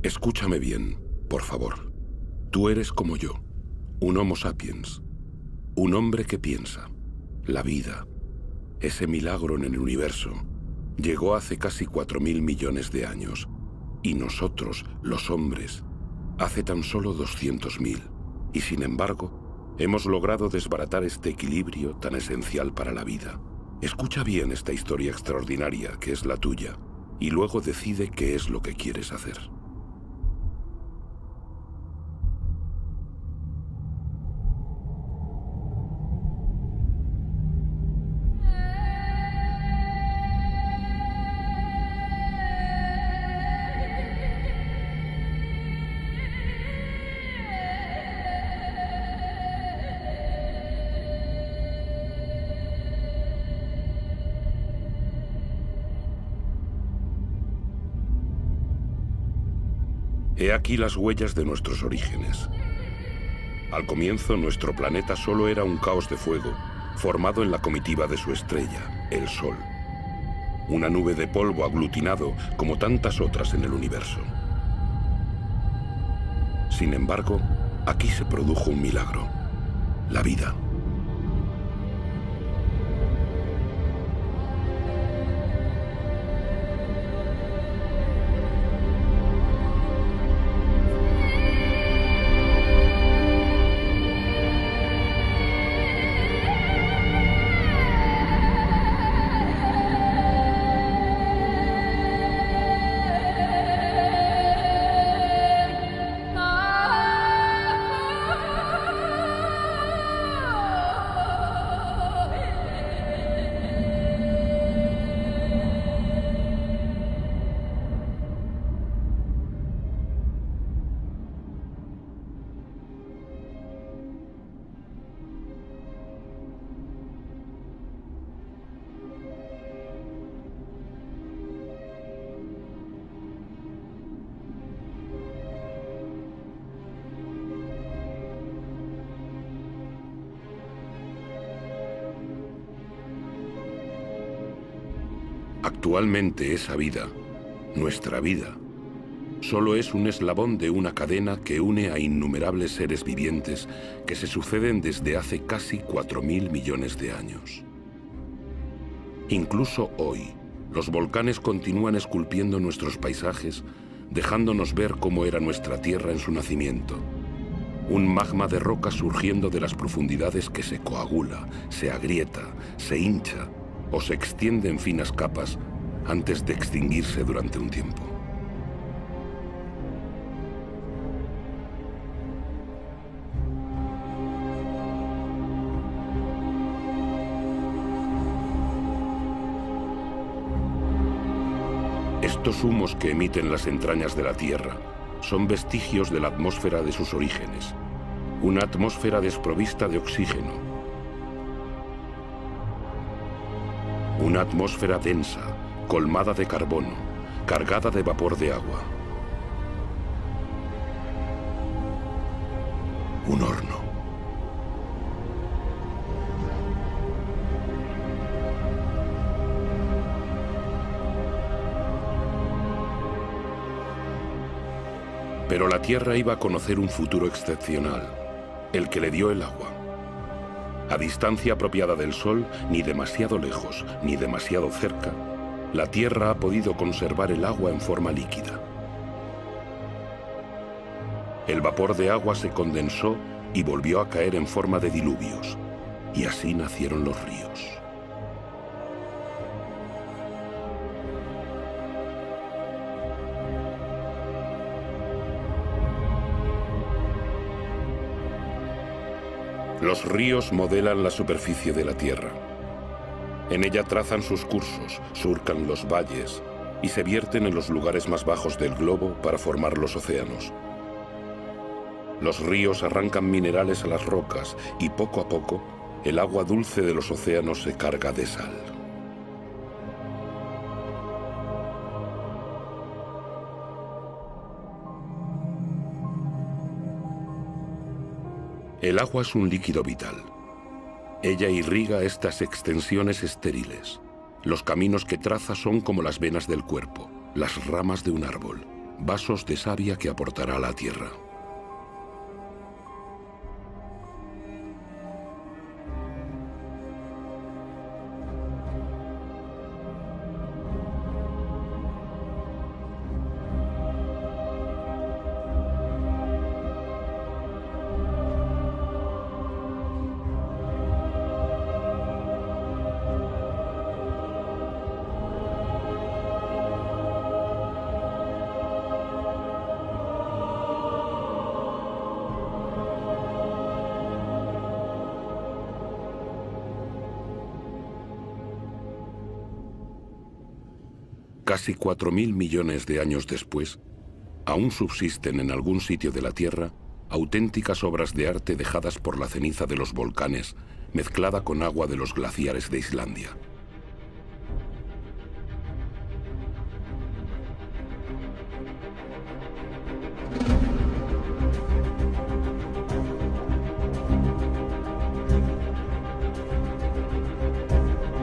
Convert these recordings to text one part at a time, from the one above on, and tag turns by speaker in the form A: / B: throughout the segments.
A: Escúchame bien, por favor. Tú eres como yo, un Homo sapiens, un hombre que piensa. La vida, ese milagro en el universo, llegó hace casi 4.000 millones de años, y nosotros, los hombres, hace tan solo 200.000. Y sin embargo, hemos logrado desbaratar este equilibrio tan esencial para la vida. Escucha bien esta historia extraordinaria que es la tuya, y luego decide qué es lo que quieres hacer. He aquí las huellas de nuestros orígenes. Al comienzo, nuestro planeta solo era un caos de fuego, formado en la comitiva de su estrella, el Sol. Una nube de polvo aglutinado como tantas otras en el universo. Sin embargo, aquí se produjo un milagro: la vida. Actualmente esa vida, nuestra vida, solo es un eslabón de una cadena que une a innumerables seres vivientes que se suceden desde hace casi 4.000 millones de años. Incluso hoy, los volcanes continúan esculpiendo nuestros paisajes, dejándonos ver cómo era nuestra Tierra en su nacimiento. Un magma de roca surgiendo de las profundidades que se coagula, se agrieta, se hincha o se extiende en finas capas antes de extinguirse durante un tiempo. Estos humos que emiten las entrañas de la Tierra son vestigios de la atmósfera de sus orígenes, una atmósfera desprovista de oxígeno. Una atmósfera densa, colmada de carbono, cargada de vapor de agua. Un horno. Pero la Tierra iba a conocer un futuro excepcional, el que le dio el agua. A distancia apropiada del Sol, ni demasiado lejos, ni demasiado cerca, la Tierra ha podido conservar el agua en forma líquida. El vapor de agua se condensó y volvió a caer en forma de diluvios, y así nacieron los ríos. Los ríos modelan la superficie de la Tierra. En ella trazan sus cursos, surcan los valles y se vierten en los lugares más bajos del globo para formar los océanos. Los ríos arrancan minerales a las rocas y poco a poco el agua dulce de los océanos se carga de sal. El agua es un líquido vital. Ella irriga estas extensiones estériles. Los caminos que traza son como las venas del cuerpo, las ramas de un árbol. vasos de savia que aportará la Tierra. Casi 4.000 millones de años después, aún subsisten en algún sitio de la Tierra auténticas obras de arte dejadas por la ceniza de los volcanes, mezclada con agua de los glaciares de Islandia.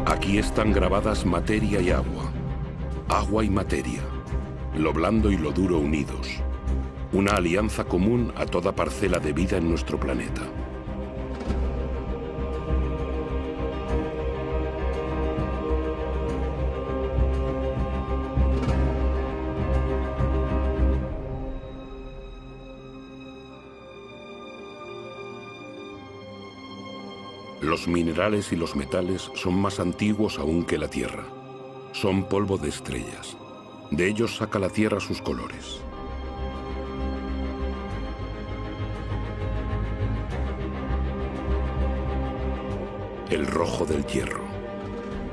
A: Aquí están grabadas materia y agua, agua y materia, lo blando y lo duro unidos, una alianza común a toda parcela de vida en nuestro planeta. Los minerales y los metales son más antiguos aún que la Tierra. Son polvo de estrellas. De ellos saca la Tierra sus colores. El rojo del hierro,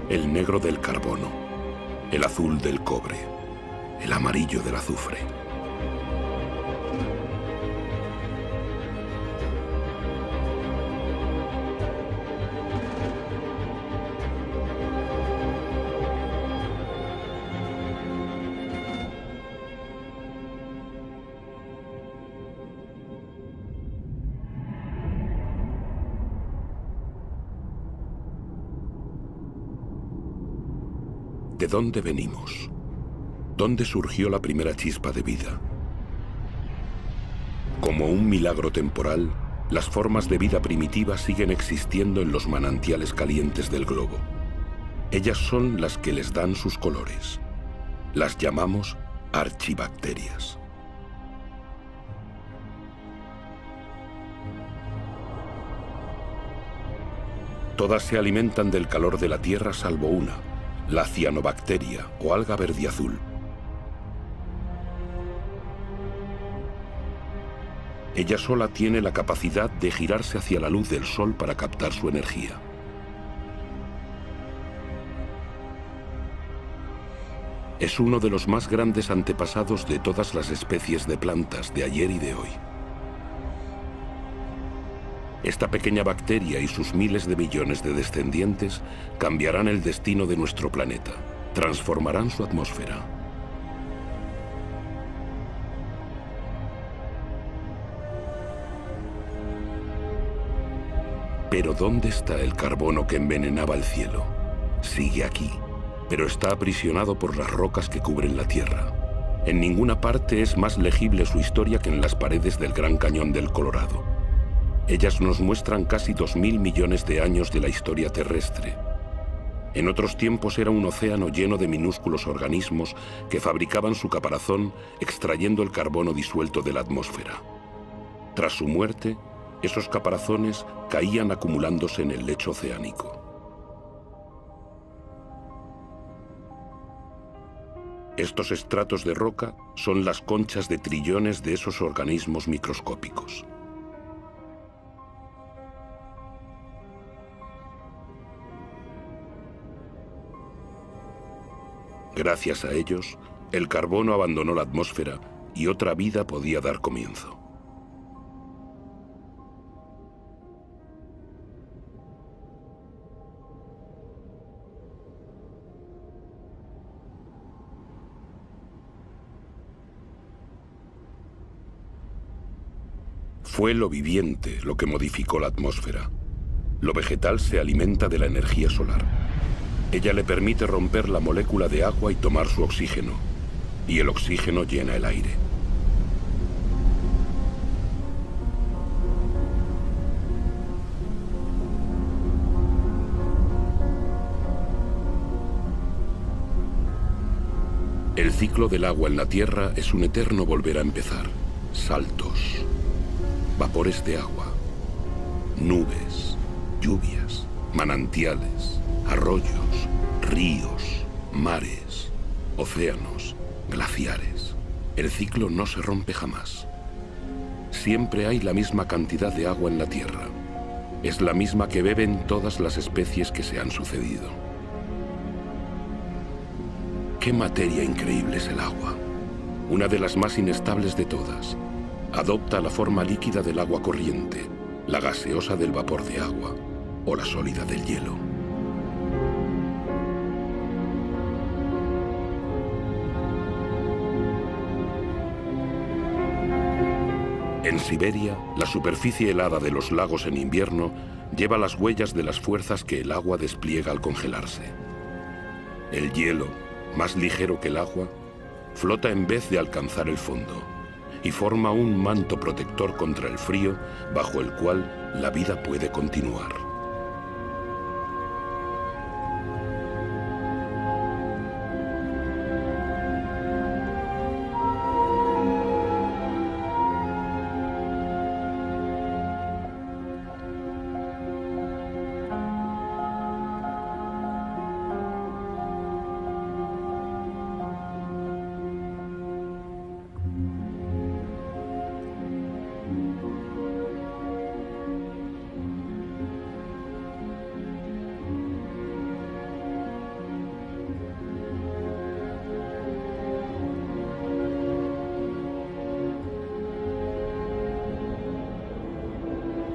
A: el negro del carbono, el azul del cobre, el amarillo del azufre. ¿De dónde venimos? ¿Dónde surgió la primera chispa de vida? Como un milagro temporal, las formas de vida primitiva siguen existiendo en los manantiales calientes del globo. Ellas son las que les dan sus colores. Las llamamos archibacterias. Todas se alimentan del calor de la Tierra salvo una, la cianobacteria o alga verdiazul. Ella sola tiene la capacidad de girarse hacia la luz del sol para captar su energía. Es uno de los más grandes antepasados de todas las especies de plantas de ayer y de hoy. Esta pequeña bacteria y sus miles de millones de descendientes cambiarán el destino de nuestro planeta, transformarán su atmósfera. Pero ¿dónde está el carbono que envenenaba el cielo? Sigue aquí, pero está aprisionado por las rocas que cubren la Tierra. En ninguna parte es más legible su historia que en las paredes del Gran Cañón del Colorado. Ellas nos muestran casi 2.000 millones de años de la historia terrestre. En otros tiempos era un océano lleno de minúsculos organismos que fabricaban su caparazón extrayendo el carbono disuelto de la atmósfera. Tras su muerte, esos caparazones caían acumulándose en el lecho oceánico. Estos estratos de roca son las conchas de trillones de esos organismos microscópicos. Gracias a ellos, el carbono abandonó la atmósfera y otra vida podía dar comienzo. Fue lo viviente lo que modificó la atmósfera. Lo vegetal se alimenta de la energía solar. Ella le permite romper la molécula de agua y tomar su oxígeno. y el oxígeno llena el aire. El ciclo del agua en la Tierra es un eterno volver a empezar. Saltos, vapores de agua, nubes, lluvias, manantiales, arroyos, ríos, mares, océanos, glaciares. El ciclo no se rompe jamás. Siempre hay la misma cantidad de agua en la Tierra. Es la misma que beben todas las especies que se han sucedido. ¡Qué materia increíble es el agua! Una de las más inestables de todas. Adopta la forma líquida del agua corriente, la gaseosa del vapor de agua o la sólida del hielo. En Siberia, la superficie helada de los lagos en invierno lleva las huellas de las fuerzas que el agua despliega al congelarse. El hielo, más ligero que el agua, flota en vez de alcanzar el fondo y forma un manto protector contra el frío bajo el cual la vida puede continuar.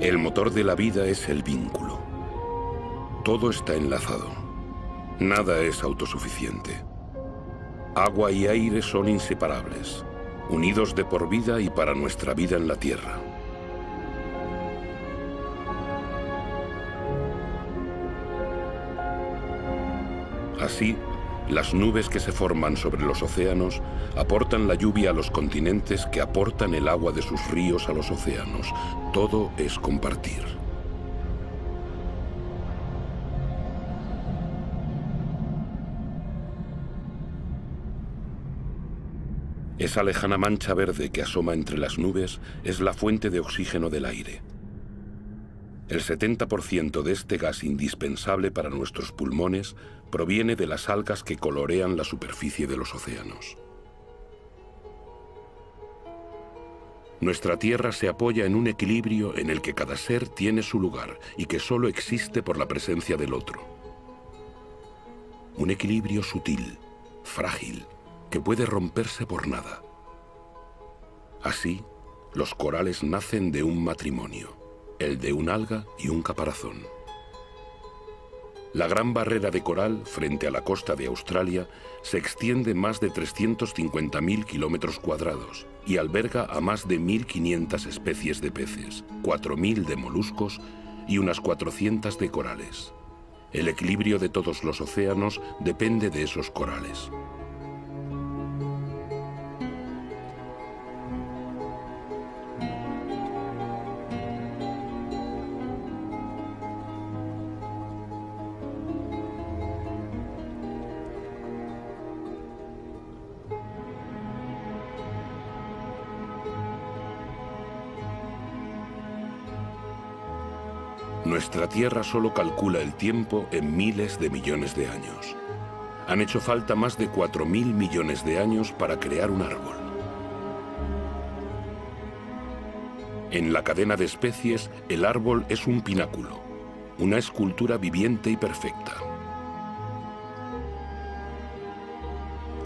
A: El motor de la vida es el vínculo. Todo está enlazado. Nada es autosuficiente. Agua y aire son inseparables, unidos de por vida y para nuestra vida en la Tierra. Así, las nubes que se forman sobre los océanos aportan la lluvia a los continentes que aportan el agua de sus ríos a los océanos. Todo es compartir. Esa lejana mancha verde que asoma entre las nubes es la fuente de oxígeno del aire. El 70% de este gas indispensable para nuestros pulmones proviene de las algas que colorean la superficie de los océanos. Nuestra Tierra se apoya en un equilibrio en el que cada ser tiene su lugar y que solo existe por la presencia del otro. Un equilibrio sutil, frágil, que puede romperse por nada. Así, los corales nacen de un matrimonio, el de un alga y un caparazón. La Gran Barrera de Coral, frente a la costa de Australia, se extiende más de 350.000 kilómetros cuadrados y alberga a más de 1.500 especies de peces, 4.000 de moluscos y unas 400 de corales. El equilibrio de todos los océanos depende de esos corales. Nuestra Tierra solo calcula el tiempo en miles de millones de años. Han hecho falta más de 4.000 millones de años para crear un árbol. En la cadena de especies, el árbol es un pináculo, una escultura viviente y perfecta.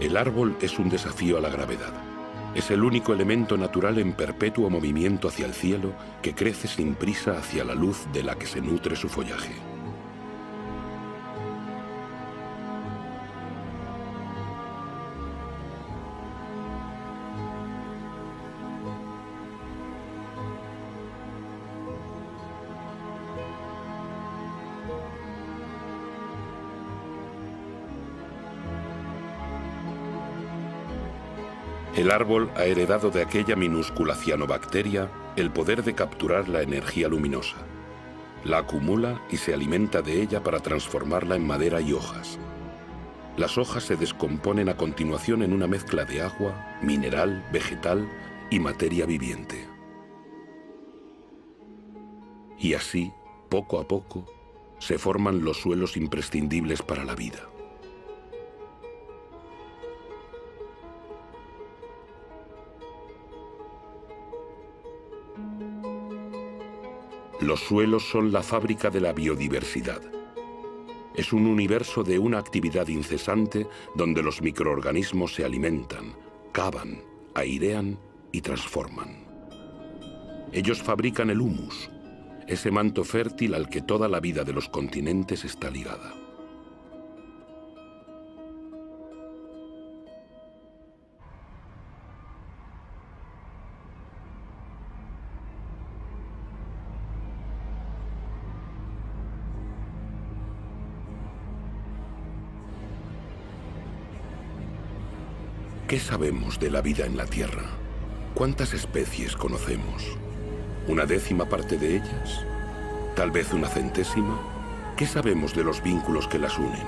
A: El árbol es un desafío a la gravedad. Es el único elemento natural en perpetuo movimiento hacia el cielo que crece sin prisa hacia la luz de la que se nutre su follaje. El árbol ha heredado de aquella minúscula cianobacteria el poder de capturar la energía luminosa. La acumula y se alimenta de ella para transformarla en madera y hojas. Las hojas se descomponen a continuación en una mezcla de agua, mineral, vegetal y materia viviente. Y así, poco a poco, se forman los suelos imprescindibles para la vida. Los suelos son la fábrica de la biodiversidad. Es un universo de una actividad incesante donde los microorganismos se alimentan, cavan, airean y transforman. Ellos fabrican el humus, ese manto fértil al que toda la vida de los continentes está ligada. ¿Qué sabemos de la vida en la Tierra? ¿Cuántas especies conocemos? ¿Una décima parte de ellas? ¿Tal vez una centésima? ¿Qué sabemos de los vínculos que las unen?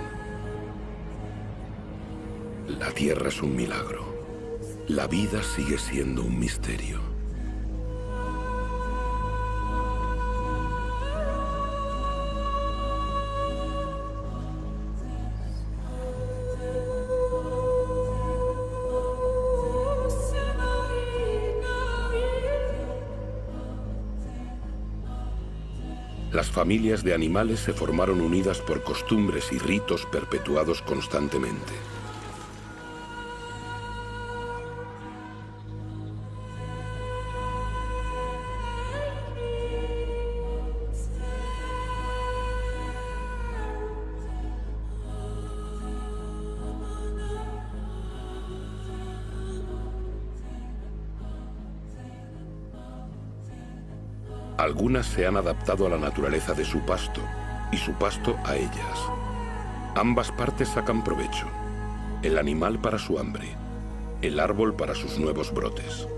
A: La Tierra es un milagro. La vida sigue siendo un misterio. Las familias de animales se formaron unidas por costumbres y ritos perpetuados constantemente. Algunas se han adaptado a la naturaleza de su pasto y su pasto a ellas. Ambas partes sacan provecho. El animal para su hambre, el árbol para sus nuevos brotes.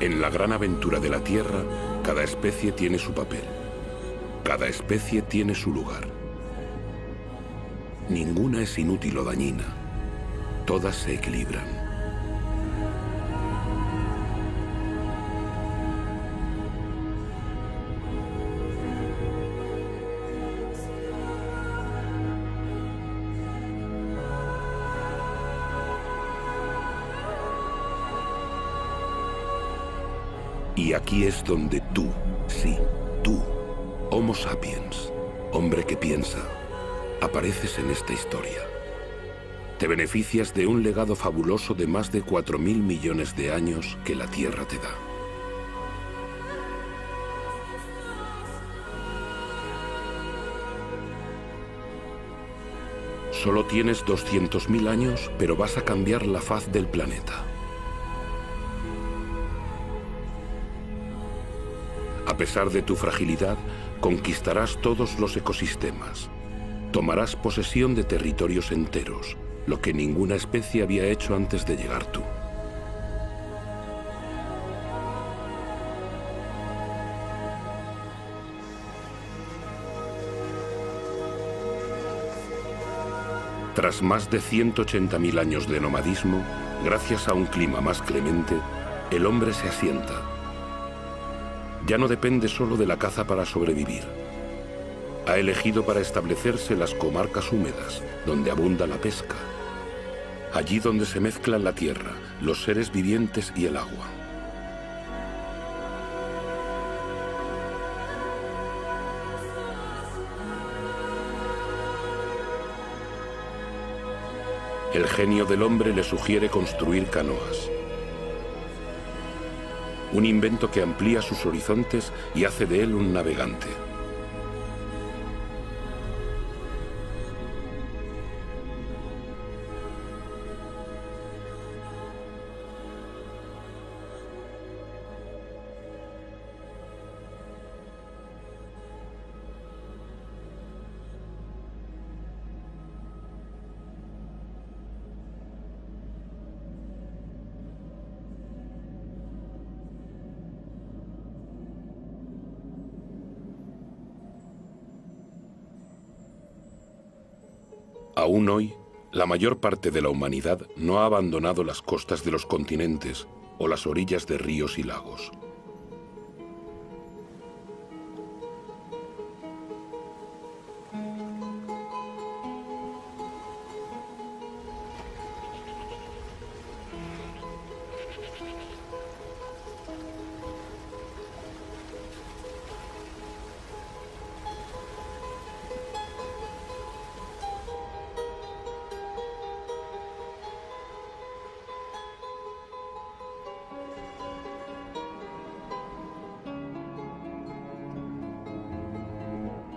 A: En la gran aventura de la Tierra, cada especie tiene su papel. Cada especie tiene su lugar. Ninguna es inútil o dañina. Todas se equilibran. Y aquí es donde tú, sí, tú, Homo sapiens, hombre que piensa, apareces en esta historia. Te beneficias de un legado fabuloso de más de 4.000 millones de años que la Tierra te da. Solo tienes 200.000 años, pero vas a cambiar la faz del planeta. A pesar de tu fragilidad, conquistarás todos los ecosistemas. Tomarás posesión de territorios enteros, lo que ninguna especie había hecho antes de llegar tú. Tras más de 180.000 años de nomadismo, gracias a un clima más clemente, el hombre se asienta. Ya no depende solo de la caza para sobrevivir. Ha elegido para establecerse las comarcas húmedas, donde abunda la pesca. Allí donde se mezclan la tierra, los seres vivientes y el agua. El genio del hombre le sugiere construir canoas. Un invento que amplía sus horizontes y hace de él un navegante. Aún hoy, la mayor parte de la humanidad no ha abandonado las costas de los continentes o las orillas de ríos y lagos.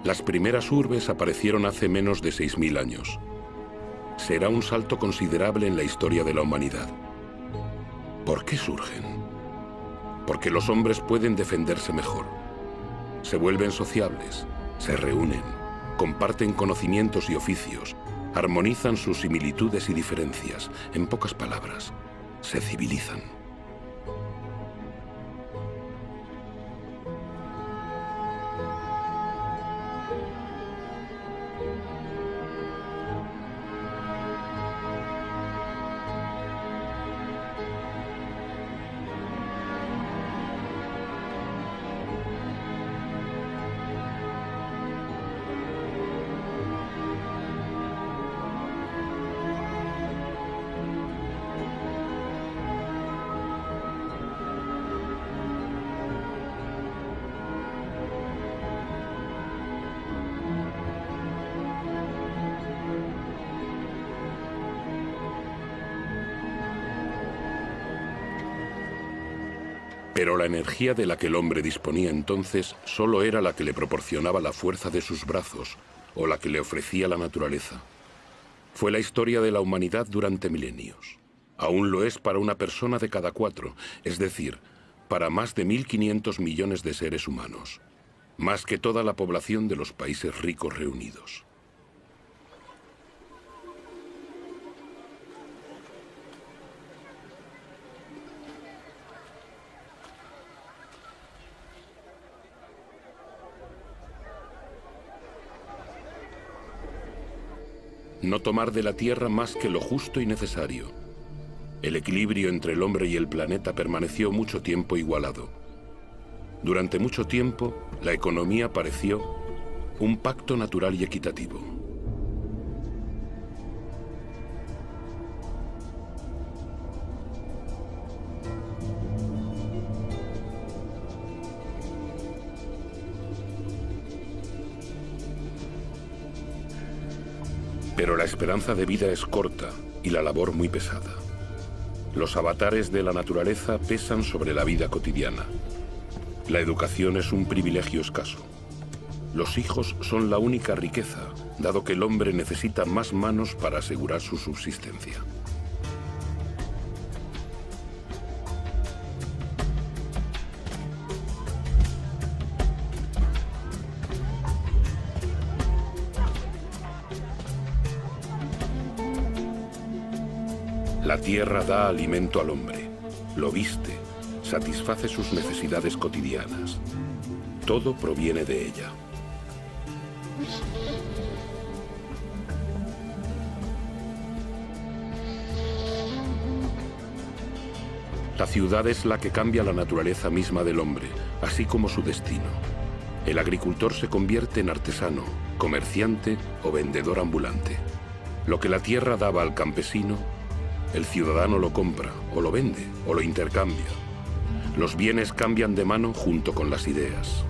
A: Las primeras urbes aparecieron hace menos de 6000 años. Será un salto considerable en la historia de la humanidad. ¿Por qué surgen? Porque los hombres pueden defenderse mejor. Se vuelven sociables, se reúnen, comparten conocimientos y oficios, armonizan sus similitudes y diferencias. En pocas palabras, se civilizan. Pero la energía de la que el hombre disponía entonces solo era la que le proporcionaba la fuerza de sus brazos o la que le ofrecía la naturaleza. Fue la historia de la humanidad durante milenios. Aún lo es para una persona de cada 4, es decir, para más de 1.500 millones de seres humanos. Más que toda la población de los países ricos reunidos. No tomar de la tierra más que lo justo y necesario. El equilibrio entre el hombre y el planeta permaneció mucho tiempo igualado. Durante mucho tiempo, la economía pareció un pacto natural y equitativo. Pero la esperanza de vida es corta y la labor muy pesada. Los avatares de la naturaleza pesan sobre la vida cotidiana. La educación es un privilegio escaso. Los hijos son la única riqueza, dado que el hombre necesita más manos para asegurar su subsistencia. La tierra da alimento al hombre, lo viste, satisface sus necesidades cotidianas. Todo proviene de ella. La ciudad es la que cambia la naturaleza misma del hombre, así como su destino. El agricultor se convierte en artesano, comerciante o vendedor ambulante. Lo que la tierra daba al campesino, el ciudadano lo compra, o lo vende, o lo intercambia. Los bienes cambian de mano junto con las ideas.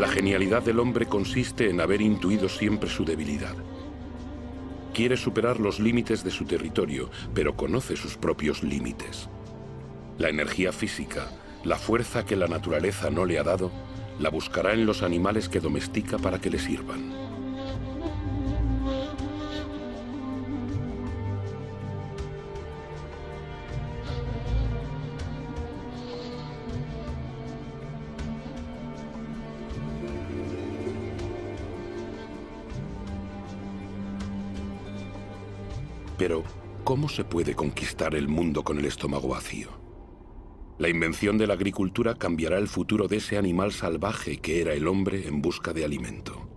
A: La genialidad del hombre consiste en haber intuido siempre su debilidad. Quiere superar los límites de su territorio, pero conoce sus propios límites. La energía física, la fuerza que la naturaleza no le ha dado, la buscará en los animales que domestica para que le sirvan. Pero, ¿cómo se puede conquistar el mundo con el estómago vacío? La invención de la agricultura cambiará el futuro de ese animal salvaje que era el hombre en busca de alimento.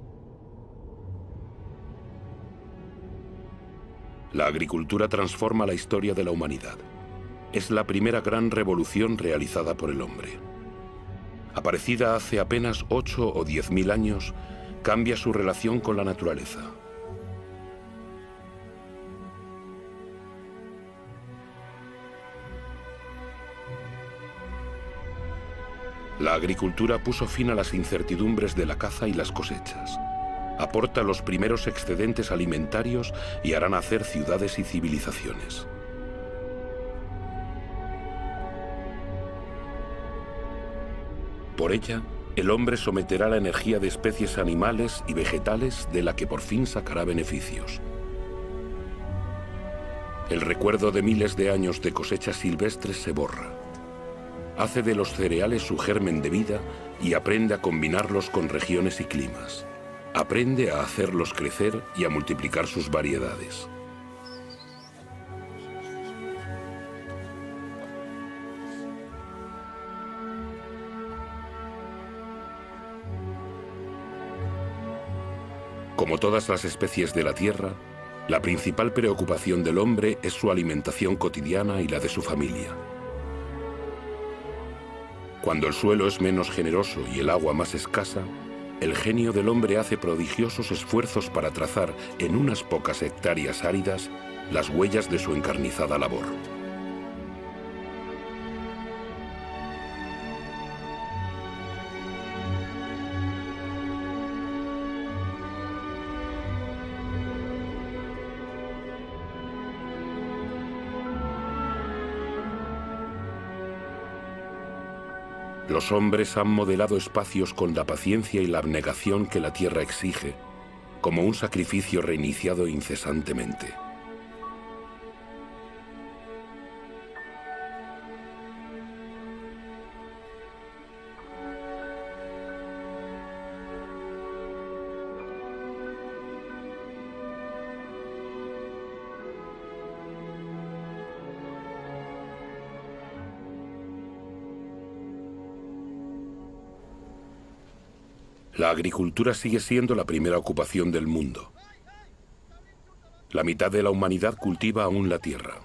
A: La agricultura transforma la historia de la humanidad. Es la primera gran revolución realizada por el hombre. Aparecida hace apenas 8 o 10.000 años, cambia su relación con la naturaleza. La agricultura puso fin a las incertidumbres de la caza y las cosechas. Aporta los primeros excedentes alimentarios y hará nacer ciudades y civilizaciones. Por ella, el hombre someterá la energía de especies animales y vegetales de la que por fin sacará beneficios. El recuerdo de miles de años de cosechas silvestres se borra. Hace de los cereales su germen de vida y aprende a combinarlos con regiones y climas. Aprende a hacerlos crecer y a multiplicar sus variedades. Como todas las especies de la Tierra, la principal preocupación del hombre es su alimentación cotidiana y la de su familia. Cuando el suelo es menos generoso y el agua más escasa, el genio del hombre hace prodigiosos esfuerzos para trazar en unas pocas hectáreas áridas las huellas de su encarnizada labor. Los hombres han modelado espacios con la paciencia y la abnegación que la tierra exige, como un sacrificio reiniciado incesantemente. La agricultura sigue siendo la primera ocupación del mundo. La mitad de la humanidad cultiva aún la tierra.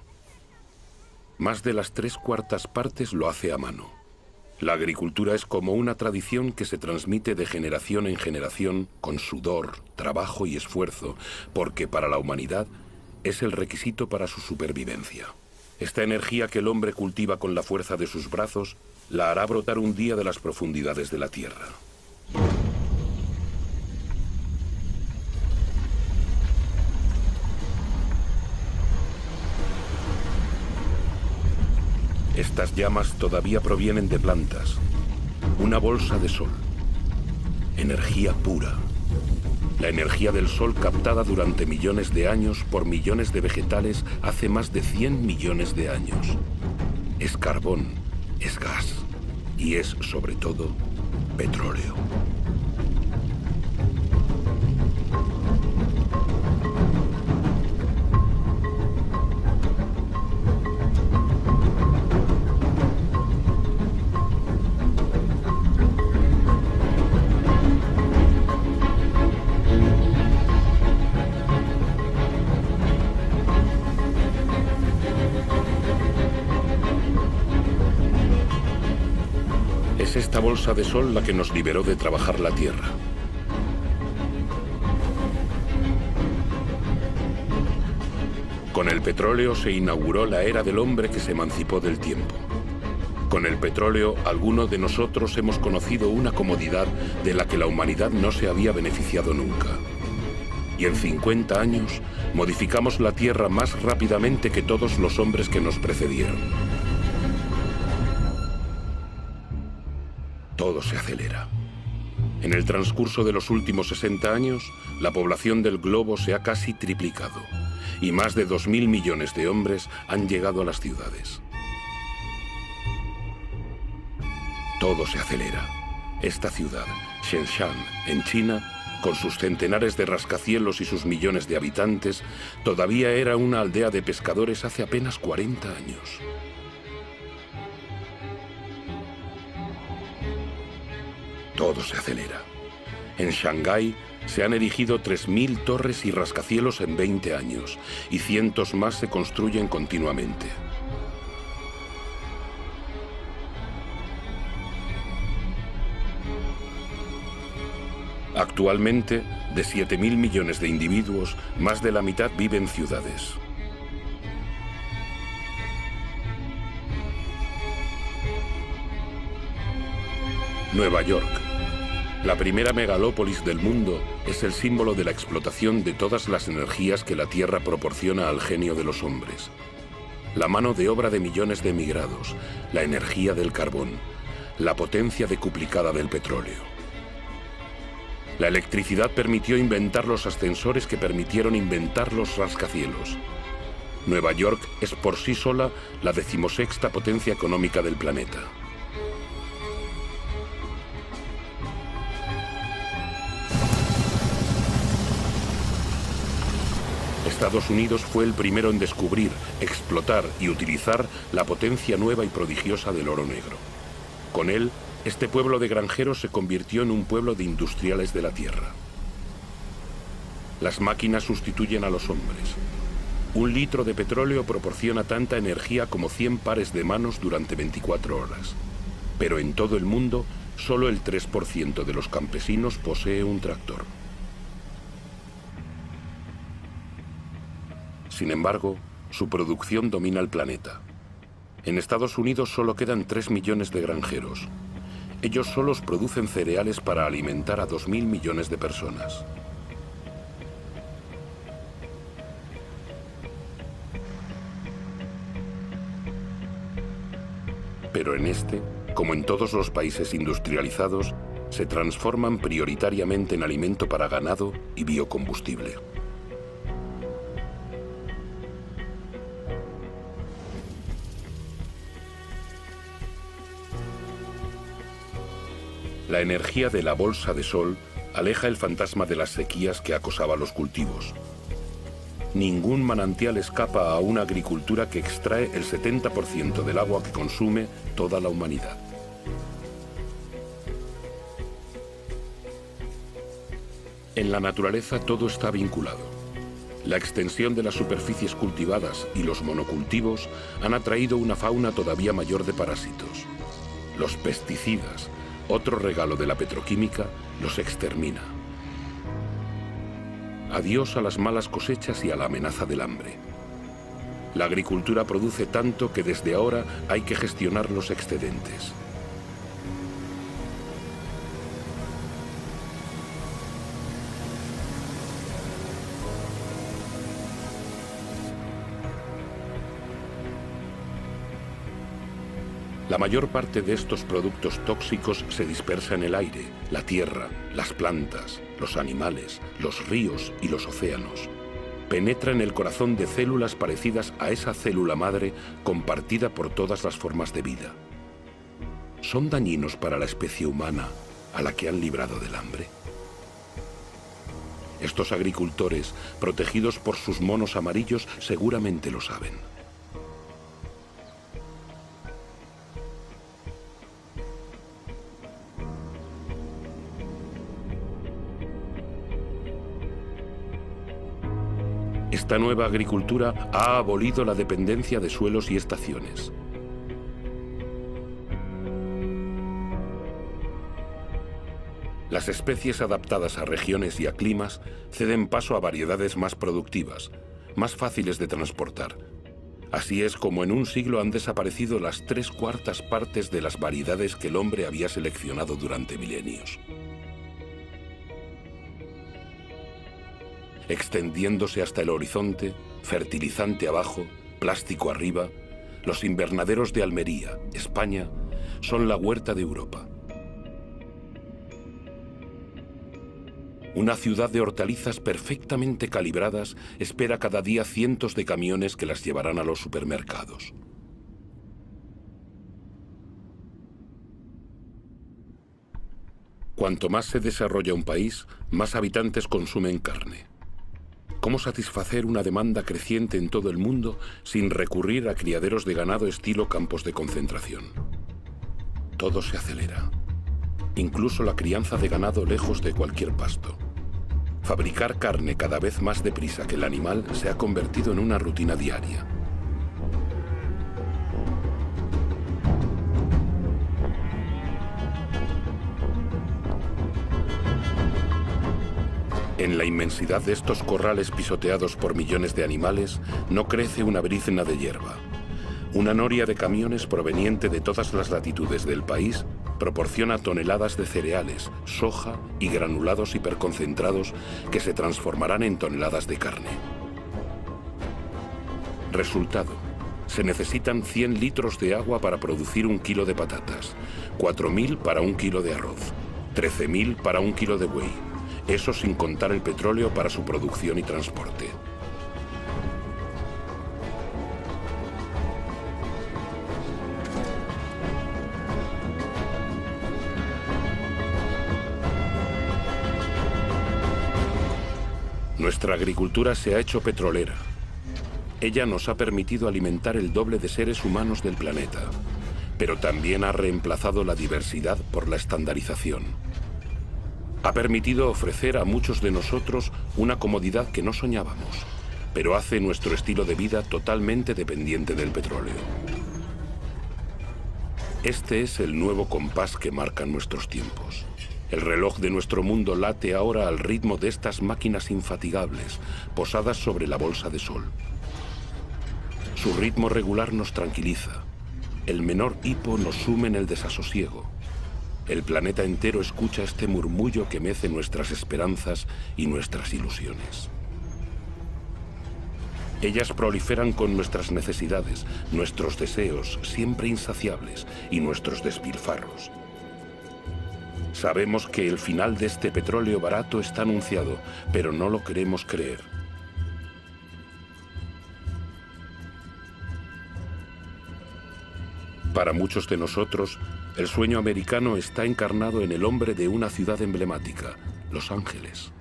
A: Más de las 3/4 partes lo hace a mano. La agricultura es como una tradición que se transmite de generación en generación con sudor, trabajo y esfuerzo, porque para la humanidad es el requisito para su supervivencia. Esta energía que el hombre cultiva con la fuerza de sus brazos la hará brotar un día de las profundidades de la tierra. Estas llamas todavía provienen de plantas. Una bolsa de sol. Energía pura. La energía del sol captada durante millones de años por millones de vegetales hace más de 100 millones de años. Es carbón, es gas y es, sobre todo, petróleo. Es esta bolsa de sol la que nos liberó de trabajar la tierra. Con el petróleo se inauguró la era del hombre que se emancipó del tiempo. Con el petróleo, algunos de nosotros hemos conocido una comodidad de la que la humanidad no se había beneficiado nunca. Y en 50 años modificamos la Tierra más rápidamente que todos los hombres que nos precedieron. Todo se acelera. En el transcurso de los últimos 60 años, la población del globo se ha casi triplicado y más de 2.000 millones de hombres han llegado a las ciudades. Todo se acelera. Esta ciudad, Shenzhen, en China, con sus centenares de rascacielos y sus millones de habitantes, todavía era una aldea de pescadores hace apenas 40 años. Todo se acelera. En Shanghái se han erigido 3.000 torres y rascacielos en 20 años, y cientos más se construyen continuamente. Actualmente, de 7.000 millones de individuos, más de la mitad vive en ciudades. Nueva York, la primera megalópolis del mundo, es el símbolo de la explotación de todas las energías que la Tierra proporciona al genio de los hombres. La mano de obra de millones de emigrados, la energía del carbón, la potencia decuplicada del petróleo. La electricidad permitió inventar los ascensores que permitieron inventar los rascacielos. Nueva York es por sí sola la 16ª potencia económica del planeta. Estados Unidos fue el primero en descubrir, explotar y utilizar la potencia nueva y prodigiosa del oro negro. Con él, este pueblo de granjeros se convirtió en un pueblo de industriales de la tierra. Las máquinas sustituyen a los hombres. 1 litro de petróleo proporciona tanta energía como 100 pares de manos durante 24 horas. Pero en todo el mundo, solo el 3% de los campesinos posee un tractor. Sin embargo, su producción domina el planeta. En Estados Unidos solo quedan 3 millones de granjeros. Ellos solos producen cereales para alimentar a 2.000 millones de personas. Pero en este, como en todos los países industrializados, se transforman prioritariamente en alimento para ganado y biocombustible. La energía de la bolsa de sol aleja el fantasma de las sequías que acosaba los cultivos. Ningún manantial escapa a una agricultura que extrae el 70% del agua que consume toda la humanidad. En la naturaleza todo está vinculado. La extensión de las superficies cultivadas y los monocultivos han atraído una fauna todavía mayor de parásitos. Los pesticidas, otro regalo de la petroquímica, los extermina. Adiós a las malas cosechas y a la amenaza del hambre. La agricultura produce tanto que desde ahora hay que gestionar los excedentes. La mayor parte de estos productos tóxicos se dispersa en el aire, la tierra, las plantas, los animales, los ríos y los océanos. Penetra en el corazón de células parecidas a esa célula madre compartida por todas las formas de vida. ¿Son dañinos para la especie humana a la que han librado del hambre? Estos agricultores, protegidos por sus monos amarillos, seguramente lo saben. Esta nueva agricultura ha abolido la dependencia de suelos y estaciones. Las especies adaptadas a regiones y a climas ceden paso a variedades más productivas, más fáciles de transportar. Así es como en un siglo han desaparecido las 3/4 partes de las variedades que el hombre había seleccionado durante milenios. Extendiéndose hasta el horizonte, fertilizante abajo, plástico arriba, los invernaderos de Almería, España, son la huerta de Europa. Una ciudad de hortalizas perfectamente calibradas espera cada día cientos de camiones que las llevarán a los supermercados. Cuanto más se desarrolla un país, más habitantes consumen carne. ¿Cómo satisfacer una demanda creciente en todo el mundo sin recurrir a criaderos de ganado estilo campos de concentración? Todo se acelera. Incluso la crianza de ganado lejos de cualquier pasto. Fabricar carne cada vez más deprisa que el animal se ha convertido en una rutina diaria. En la inmensidad de estos corrales pisoteados por millones de animales no crece una brizna de hierba. Una noria de camiones proveniente de todas las latitudes del país proporciona toneladas de cereales, soja y granulados hiperconcentrados que se transformarán en toneladas de carne. Resultado: se necesitan 100 litros de agua para producir 1 kilo de patatas, 4.000 para 1 kilo de arroz, 13.000 para 1 kilo de buey. Eso sin contar el petróleo para su producción y transporte. Nuestra agricultura se ha hecho petrolera. Ella nos ha permitido alimentar el doble de seres humanos del planeta, pero también ha reemplazado la diversidad por la estandarización. Ha permitido ofrecer a muchos de nosotros una comodidad que no soñábamos, pero hace nuestro estilo de vida totalmente dependiente del petróleo. Este es el nuevo compás que marcan nuestros tiempos. El reloj de nuestro mundo late ahora al ritmo de estas máquinas infatigables, posadas sobre la bolsa de sol. Su ritmo regular nos tranquiliza. El menor hipo nos sume en el desasosiego. El planeta entero escucha este murmullo que mece nuestras esperanzas y nuestras ilusiones. Ellas proliferan con nuestras necesidades, nuestros deseos siempre insaciables y nuestros despilfarros. Sabemos que el final de este petróleo barato está anunciado, pero no lo queremos creer. Para muchos de nosotros, el sueño americano está encarnado en el hombre de una ciudad emblemática, Los Ángeles.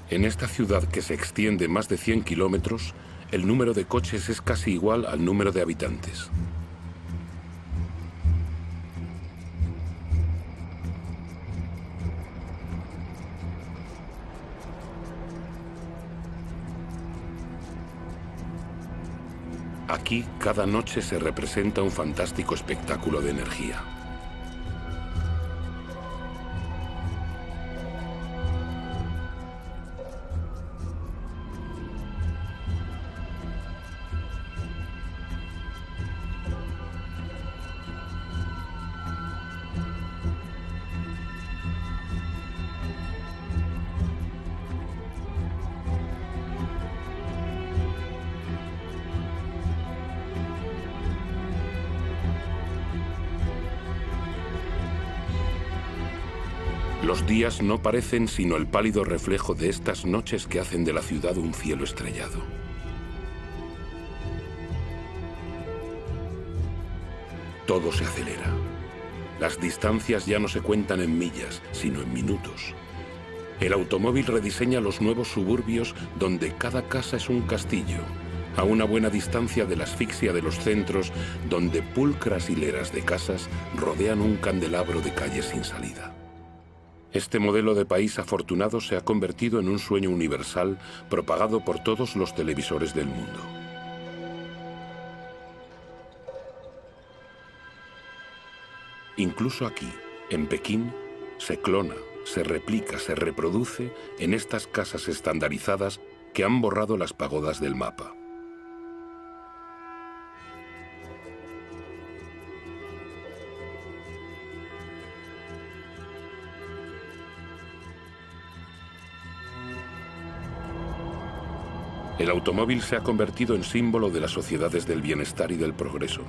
A: En esta ciudad que se extiende más de 100 kilómetros, el número de coches es casi igual al número de habitantes. Aquí, cada noche se representa un fantástico espectáculo de energía. Los días no parecen sino el pálido reflejo de estas noches que hacen de la ciudad un cielo estrellado. Todo se acelera. Las distancias ya no se cuentan en millas, sino en minutos. El automóvil rediseña los nuevos suburbios donde cada casa es un castillo, a una buena distancia de la asfixia de los centros donde pulcras hileras de casas rodean un candelabro de calles sin salida. Este modelo de país afortunado se ha convertido en un sueño universal propagado por todos los televisores del mundo. Incluso aquí, en Pekín, se clona, se replica, se reproduce en estas casas estandarizadas que han borrado las pagodas del mapa. El automóvil se ha convertido en símbolo de las sociedades del bienestar y del progreso.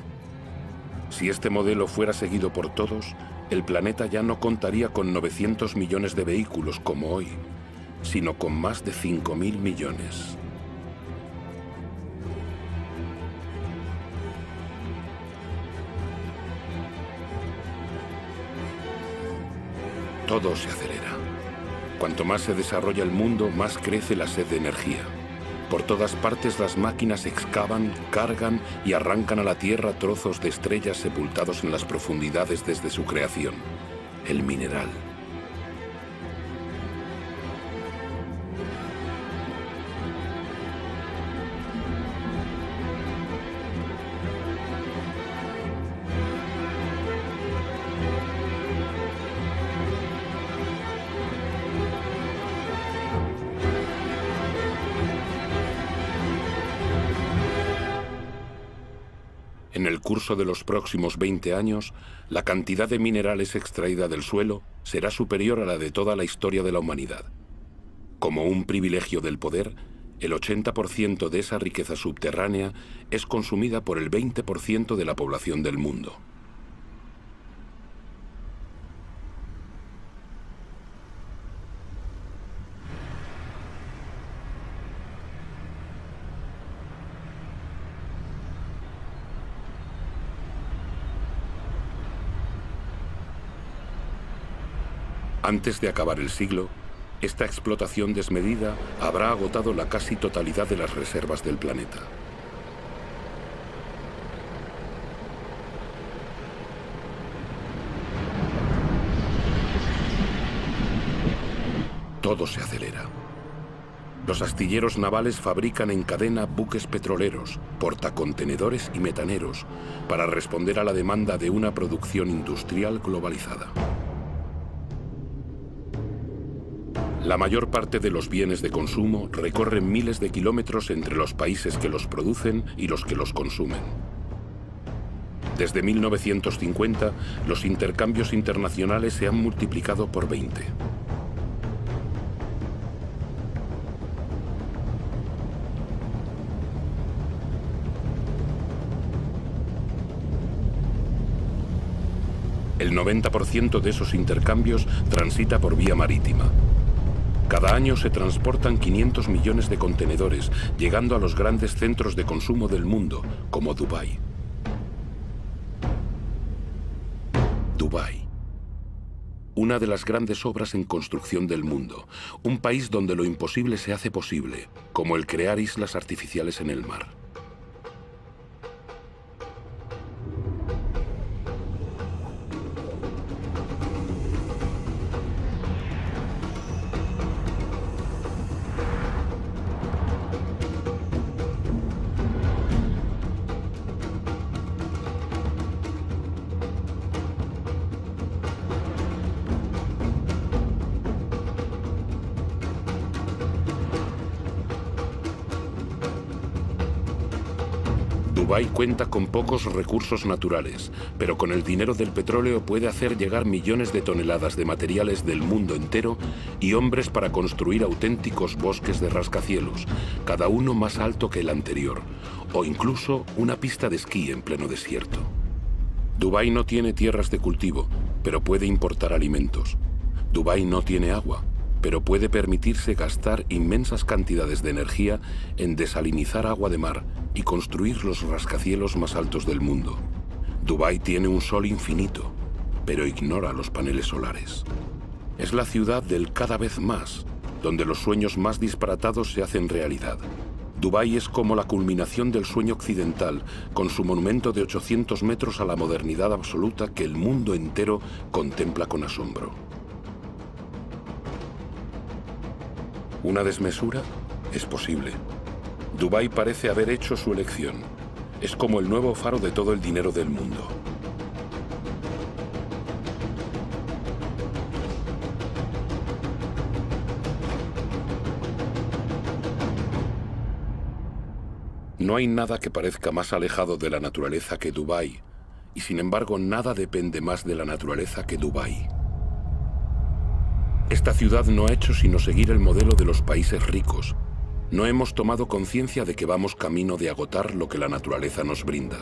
A: Si este modelo fuera seguido por todos, el planeta ya no contaría con 900 millones de vehículos como hoy, sino con más de 5.000 millones. Todo se acelera. Cuanto más se desarrolla el mundo, más crece la sed de energía. Por todas partes las máquinas excavan, cargan y arrancan a la Tierra trozos de estrellas sepultados en las profundidades desde su creación. El mineral. En el curso de los próximos 20 años, la cantidad de minerales extraída del suelo será superior a la de toda la historia de la humanidad. Como un privilegio del poder, el 80% de esa riqueza subterránea es consumida por el 20% de la población del mundo. Antes de acabar el siglo, esta explotación desmedida habrá agotado la casi totalidad de las reservas del planeta. Todo se acelera. Los astilleros navales fabrican en cadena buques petroleros, portacontenedores y metaneros para responder a la demanda de una producción industrial globalizada. La mayor parte de los bienes de consumo recorren miles de kilómetros entre los países que los producen y los que los consumen. Desde 1950, los intercambios internacionales se han multiplicado por 20. El 90% de esos intercambios transita por vía marítima. Cada año se transportan 500 millones de contenedores, llegando a los grandes centros de consumo del mundo, como Dubái. Dubái. Una de las grandes obras en construcción del mundo. Un país donde lo imposible se hace posible, como el crear islas artificiales en el mar. Dubái cuenta con pocos recursos naturales, pero con el dinero del petróleo puede hacer llegar millones de toneladas de materiales del mundo entero y hombres para construir auténticos bosques de rascacielos, cada uno más alto que el anterior, o incluso una pista de esquí en pleno desierto. Dubái no tiene tierras de cultivo, pero puede importar alimentos. Dubái no tiene agua, pero puede permitirse gastar inmensas cantidades de energía en desalinizar agua de mar y construir los rascacielos más altos del mundo. Dubái tiene un sol infinito, pero ignora los paneles solares. Es la ciudad del cada vez más, donde los sueños más disparatados se hacen realidad. Dubái es como la culminación del sueño occidental, con su monumento de 800 metros a la modernidad absoluta que el mundo entero contempla con asombro. ¿Una desmesura? Es posible. Dubái parece haber hecho su elección. Es como el nuevo faro de todo el dinero del mundo. No hay nada que parezca más alejado de la naturaleza que Dubái, y sin embargo nada depende más de la naturaleza que Dubái. Esta ciudad no ha hecho sino seguir el modelo de los países ricos, no hemos tomado conciencia de que vamos camino de agotar lo que la naturaleza nos brinda.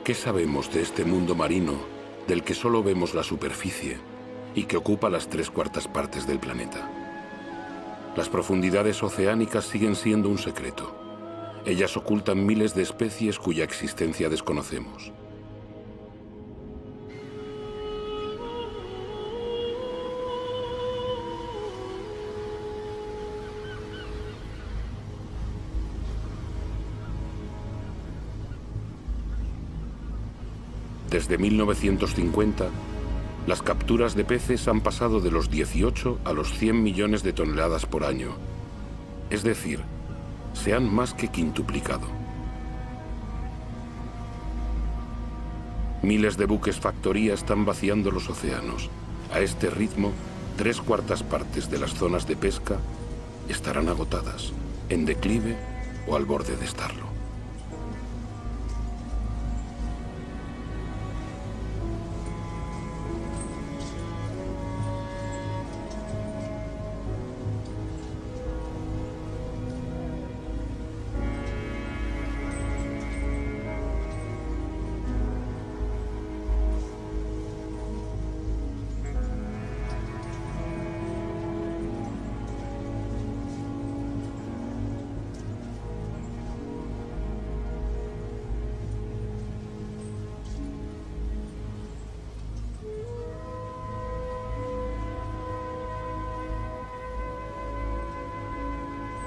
A: ¿Qué sabemos de este mundo marino del que solo vemos la superficie y que ocupa las 3/4 partes del planeta? Las profundidades oceánicas siguen siendo un secreto. Ellas ocultan miles de especies cuya existencia desconocemos. Desde 1950, las capturas de peces han pasado de los 18 a los 100 millones de toneladas por año. Es decir, se han más que quintuplicado. Miles de buques factoría están vaciando los océanos. A este ritmo, 3/4 partes de las zonas de pesca estarán agotadas, en declive o al borde de estarlo.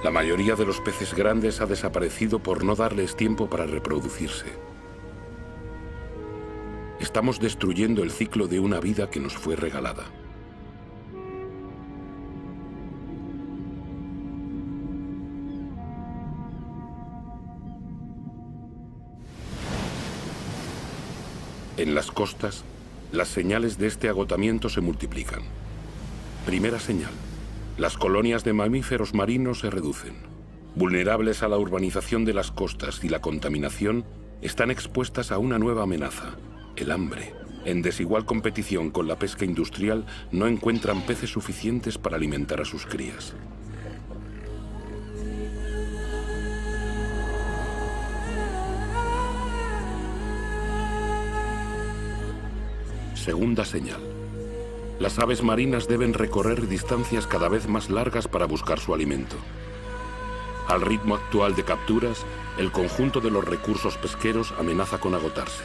A: La mayoría de los peces grandes ha desaparecido por no darles tiempo para reproducirse. Estamos destruyendo el ciclo de una vida que nos fue regalada. En las costas, las señales de este agotamiento se multiplican. Primera señal. Las colonias de mamíferos marinos se reducen. Vulnerables a la urbanización de las costas y la contaminación, están expuestas a una nueva amenaza, el hambre. En desigual competición con la pesca industrial, no encuentran peces suficientes para alimentar a sus crías. Segunda señal. Las aves marinas deben recorrer distancias cada vez más largas para buscar su alimento. Al ritmo actual de capturas, el conjunto de los recursos pesqueros amenaza con agotarse.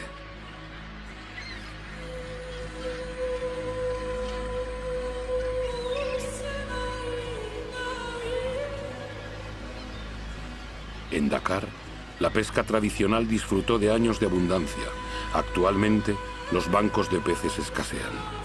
A: En Dakar, la pesca tradicional disfrutó de años de abundancia. Actualmente, los bancos de peces escasean.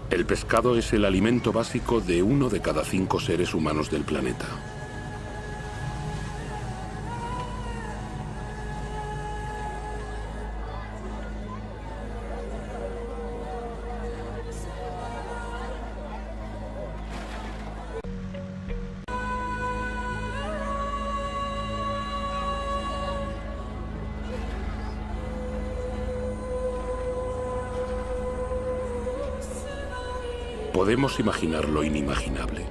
A: El pescado es el alimento básico de 1 de cada 5 seres humanos del planeta. Podemos imaginar lo inimaginable.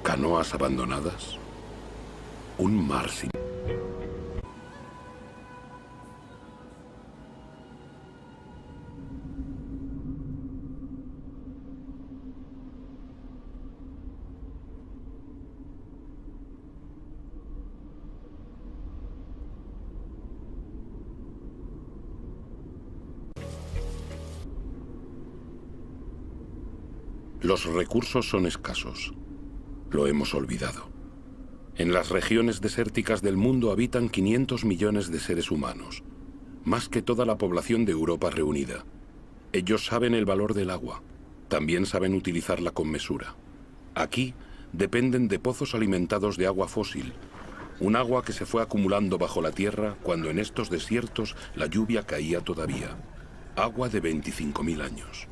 A: Canoas abandonadas. Un mar sin... Los recursos son escasos. Lo hemos olvidado. En las regiones desérticas del mundo habitan 500 millones de seres humanos, más que toda la población de Europa reunida. Ellos saben el valor del agua. También saben utilizarla con mesura. Aquí dependen de pozos alimentados de agua fósil, un agua que se fue acumulando bajo la tierra cuando en estos desiertos la lluvia caía todavía. Agua de 25.000 años.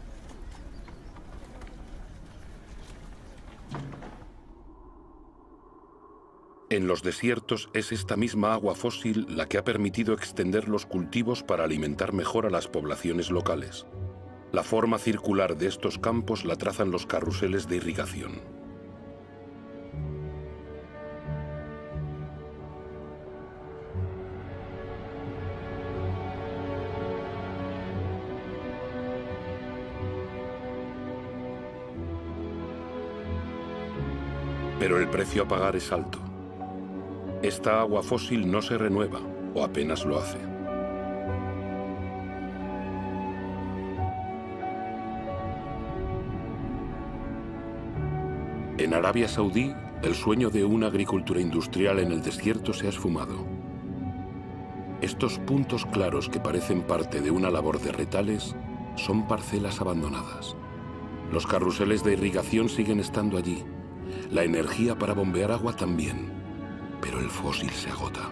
A: En los desiertos es esta misma agua fósil la que ha permitido extender los cultivos para alimentar mejor a las poblaciones locales. La forma circular de estos campos la trazan los carruseles de irrigación. Pero el precio a pagar es alto. Esta agua fósil no se renueva, o apenas lo hace. En Arabia Saudí, el sueño de una agricultura industrial en el desierto se ha esfumado. Estos puntos claros que parecen parte de una labor de retales son parcelas abandonadas. Los carruseles de irrigación siguen estando allí. La energía para bombear agua también, pero el fósil se agota.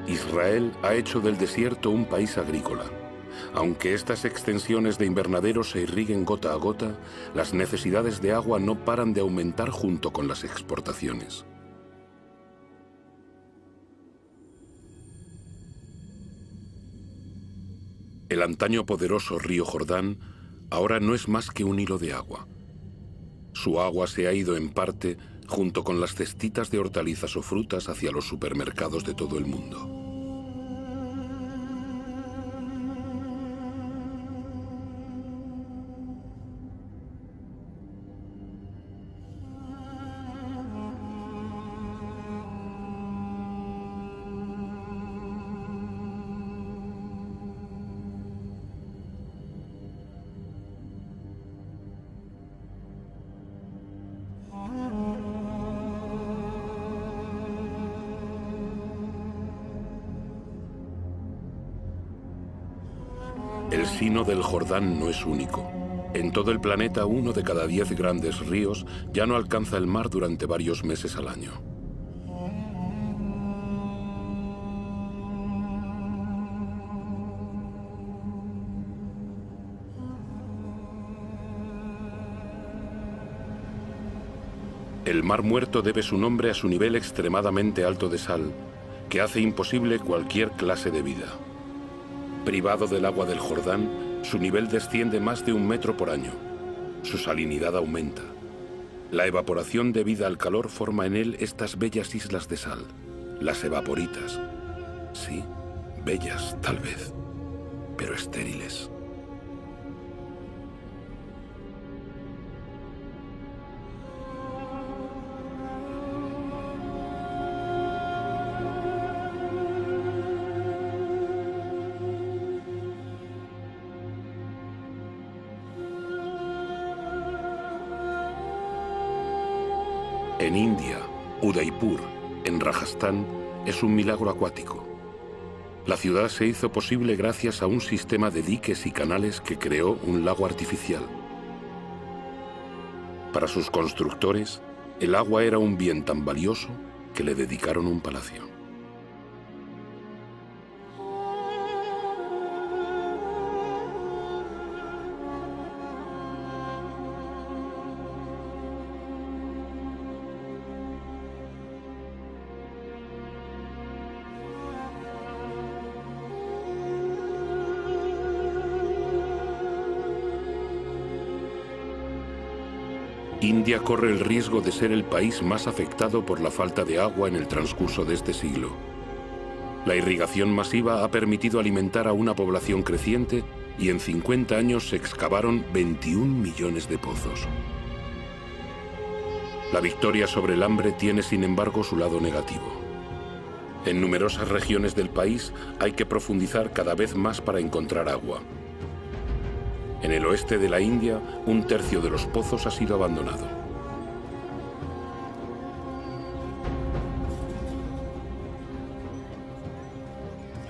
A: Israel ha hecho del desierto un país agrícola. Aunque estas extensiones de invernaderos se irriguen gota a gota, las necesidades de agua no paran de aumentar junto con las exportaciones. El antaño poderoso río Jordán ahora no es más que un hilo de agua. Su agua se ha ido en parte junto con las cestitas de hortalizas o frutas hacia los supermercados de todo el mundo. El Sino del Jordán no es único. En todo el planeta, 1 de cada 10 grandes ríos ya no alcanza el mar durante varios meses al año. El Mar Muerto debe su nombre a su nivel extremadamente alto de sal, que hace imposible cualquier clase de vida. Privado del agua del Jordán, su nivel desciende más de 1 metro por año. Su salinidad aumenta. La evaporación debida al calor forma en él estas bellas islas de sal, las evaporitas. Sí, bellas tal vez, pero estériles. En India, Udaipur, en Rajastán, es un milagro acuático. La ciudad se hizo posible gracias a un sistema de diques y canales que creó un lago artificial. Para sus constructores, el agua era un bien tan valioso que le dedicaron un palacio. India corre el riesgo de ser el país más afectado por la falta de agua en el transcurso de este siglo. La irrigación masiva ha permitido alimentar a una población creciente y en 50 años se excavaron 21 millones de pozos. La victoria sobre el hambre tiene, sin embargo, su lado negativo. En numerosas regiones del país hay que profundizar cada vez más para encontrar agua. En el oeste de la India, un tercio de los pozos ha sido abandonado.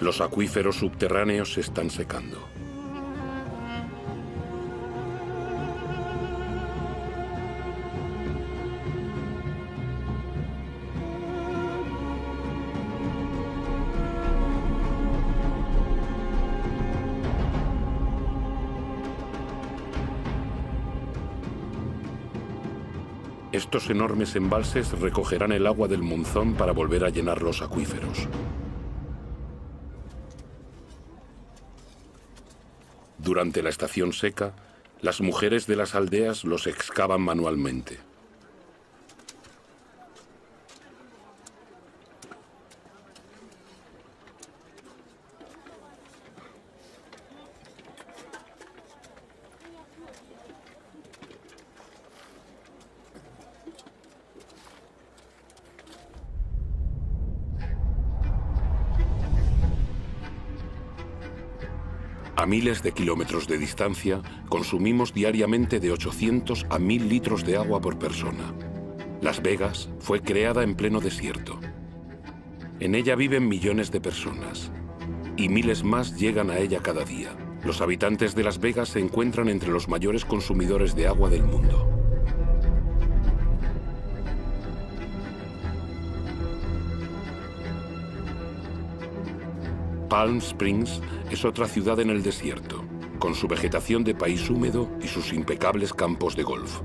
A: Los acuíferos subterráneos se están secando. Estos enormes embalses recogerán el agua del monzón para volver a llenar los acuíferos. Durante la estación seca, las mujeres de las aldeas los excavan manualmente. A miles de kilómetros de distancia, consumimos diariamente de 800 a 1000 litros de agua por persona. Las Vegas fue creada en pleno desierto. En ella viven millones de personas, y miles más llegan a ella cada día. Los habitantes de Las Vegas se encuentran entre los mayores consumidores de agua del mundo. Palm Springs es otra ciudad en el desierto, con su vegetación de país húmedo y sus impecables campos de golf.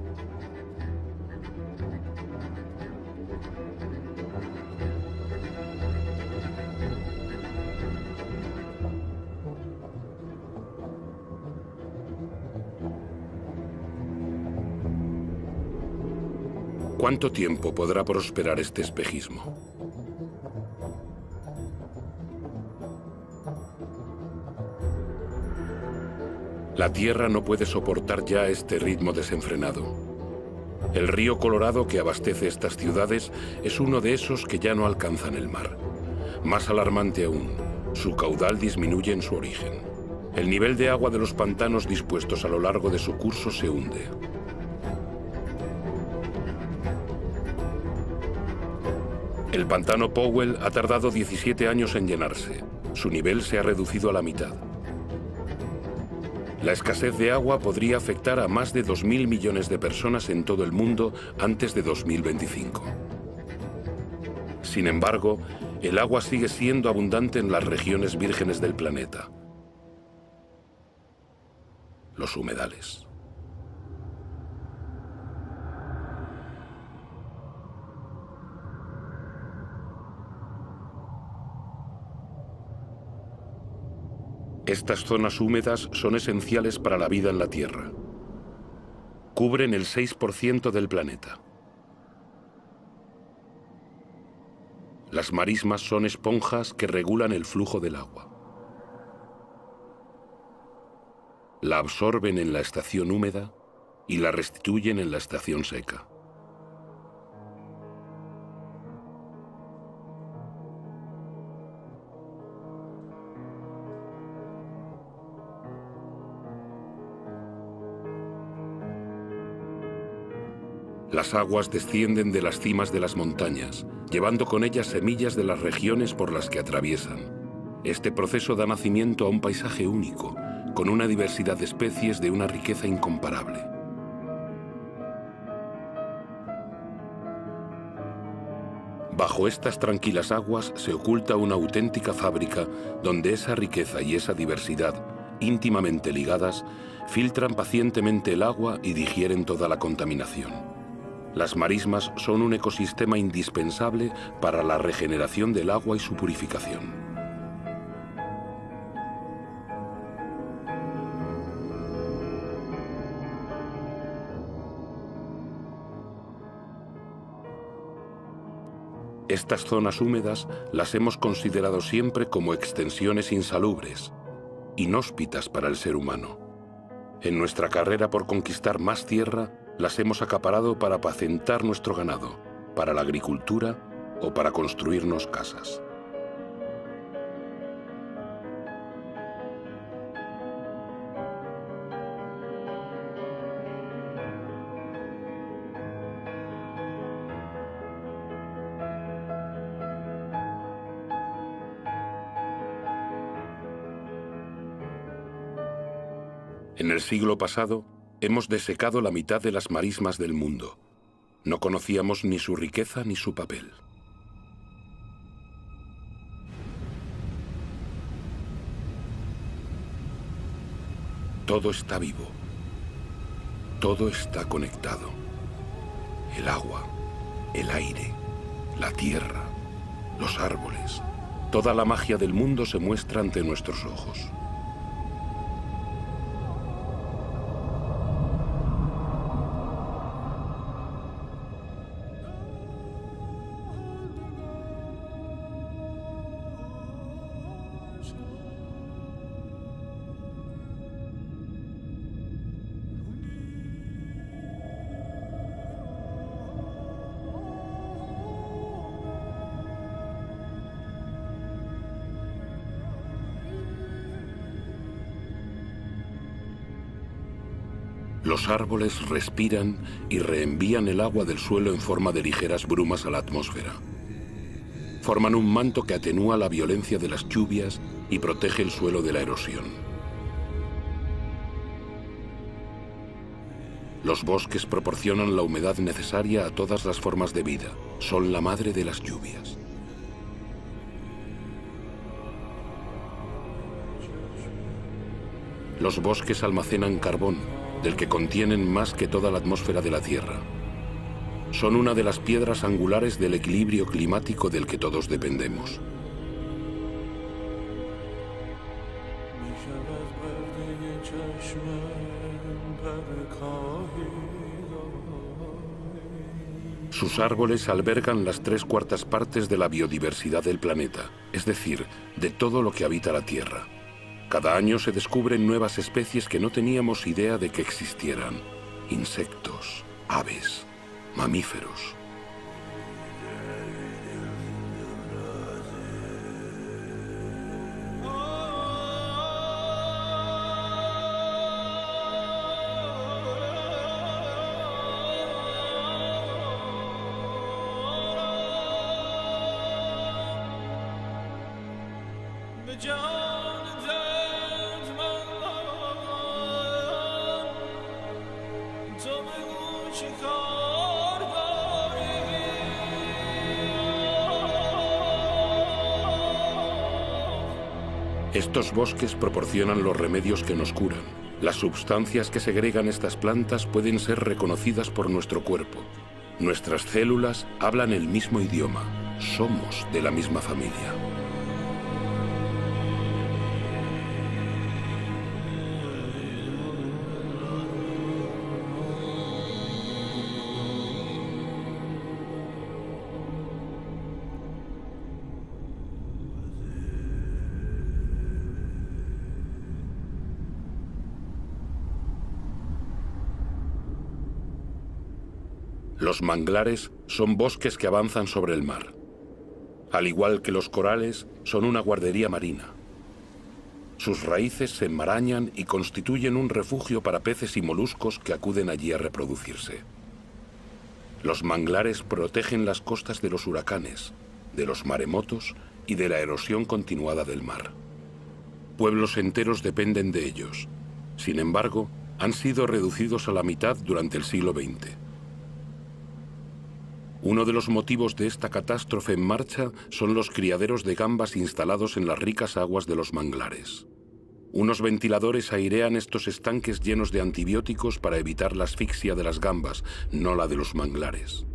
A: ¿Cuánto tiempo podrá prosperar este espejismo? La Tierra no puede soportar ya este ritmo desenfrenado. El río Colorado que abastece estas ciudades es uno de esos que ya no alcanzan el mar. Más alarmante aún, su caudal disminuye en su origen. El nivel de agua de los pantanos dispuestos a lo largo de su curso se hunde. El pantano Powell ha tardado 17 años en llenarse. Su nivel se ha reducido a la mitad. La escasez de agua podría afectar a más de 2.000 millones de personas en todo el mundo antes de 2025. Sin embargo, el agua sigue siendo abundante en las regiones vírgenes del planeta. Los humedales. Estas zonas húmedas son esenciales para la vida en la Tierra. Cubren el 6% del planeta. Las marismas son esponjas que regulan el flujo del agua. La absorben en la estación húmeda y la restituyen en la estación seca. Las aguas descienden de las cimas de las montañas, llevando con ellas semillas de las regiones por las que atraviesan. Este proceso da nacimiento a un paisaje único, con una diversidad de especies de una riqueza incomparable. Bajo estas tranquilas aguas se oculta una auténtica fábrica donde esa riqueza y esa diversidad, íntimamente ligadas, filtran pacientemente el agua y digieren toda la contaminación. Las marismas son un ecosistema indispensable para la regeneración del agua y su purificación. Estas zonas húmedas las hemos considerado siempre como extensiones insalubres, inhóspitas para el ser humano. En nuestra carrera por conquistar más tierra, las hemos acaparado para apacentar nuestro ganado, para la agricultura o para construirnos casas. En el siglo pasado, hemos desecado la mitad de las marismas del mundo. No conocíamos ni su riqueza ni su papel. Todo está vivo. Todo está conectado. El agua, el aire, la tierra, los árboles. Toda la magia del mundo se muestra ante nuestros ojos. Los árboles respiran y reenvían el agua del suelo en forma de ligeras brumas a la atmósfera. Forman un manto que atenúa la violencia de las lluvias y protege el suelo de la erosión. Los bosques proporcionan la humedad necesaria a todas las formas de vida. Son la madre de las lluvias. Los bosques almacenan carbón, del que contienen más que toda la atmósfera de la Tierra. Son una de las piedras angulares del equilibrio climático del que todos dependemos. Sus árboles albergan las 3/4 partes de la biodiversidad del planeta, es decir, de todo lo que habita la Tierra. Cada año se descubren nuevas especies que no teníamos idea de que existieran. Insectos, aves, mamíferos. Estos bosques proporcionan los remedios que nos curan. Las sustancias que segregan estas plantas pueden ser reconocidas por nuestro cuerpo. Nuestras células hablan el mismo idioma. Somos de la misma familia. Los manglares son bosques que avanzan sobre el mar. Al igual que los corales, son una guardería marina. Sus raíces se enmarañan y constituyen un refugio para peces y moluscos que acuden allí a reproducirse. Los manglares protegen las costas de los huracanes, de los maremotos y de la erosión continuada del mar. Pueblos enteros dependen de ellos. Sin embargo, han sido reducidos a la mitad durante el siglo XX. Uno de los motivos de esta catástrofe en marcha son los criaderos de gambas instalados en las ricas aguas de los manglares. Unos ventiladores airean estos estanques llenos de antibióticos para evitar la asfixia de las gambas, no la de los manglares.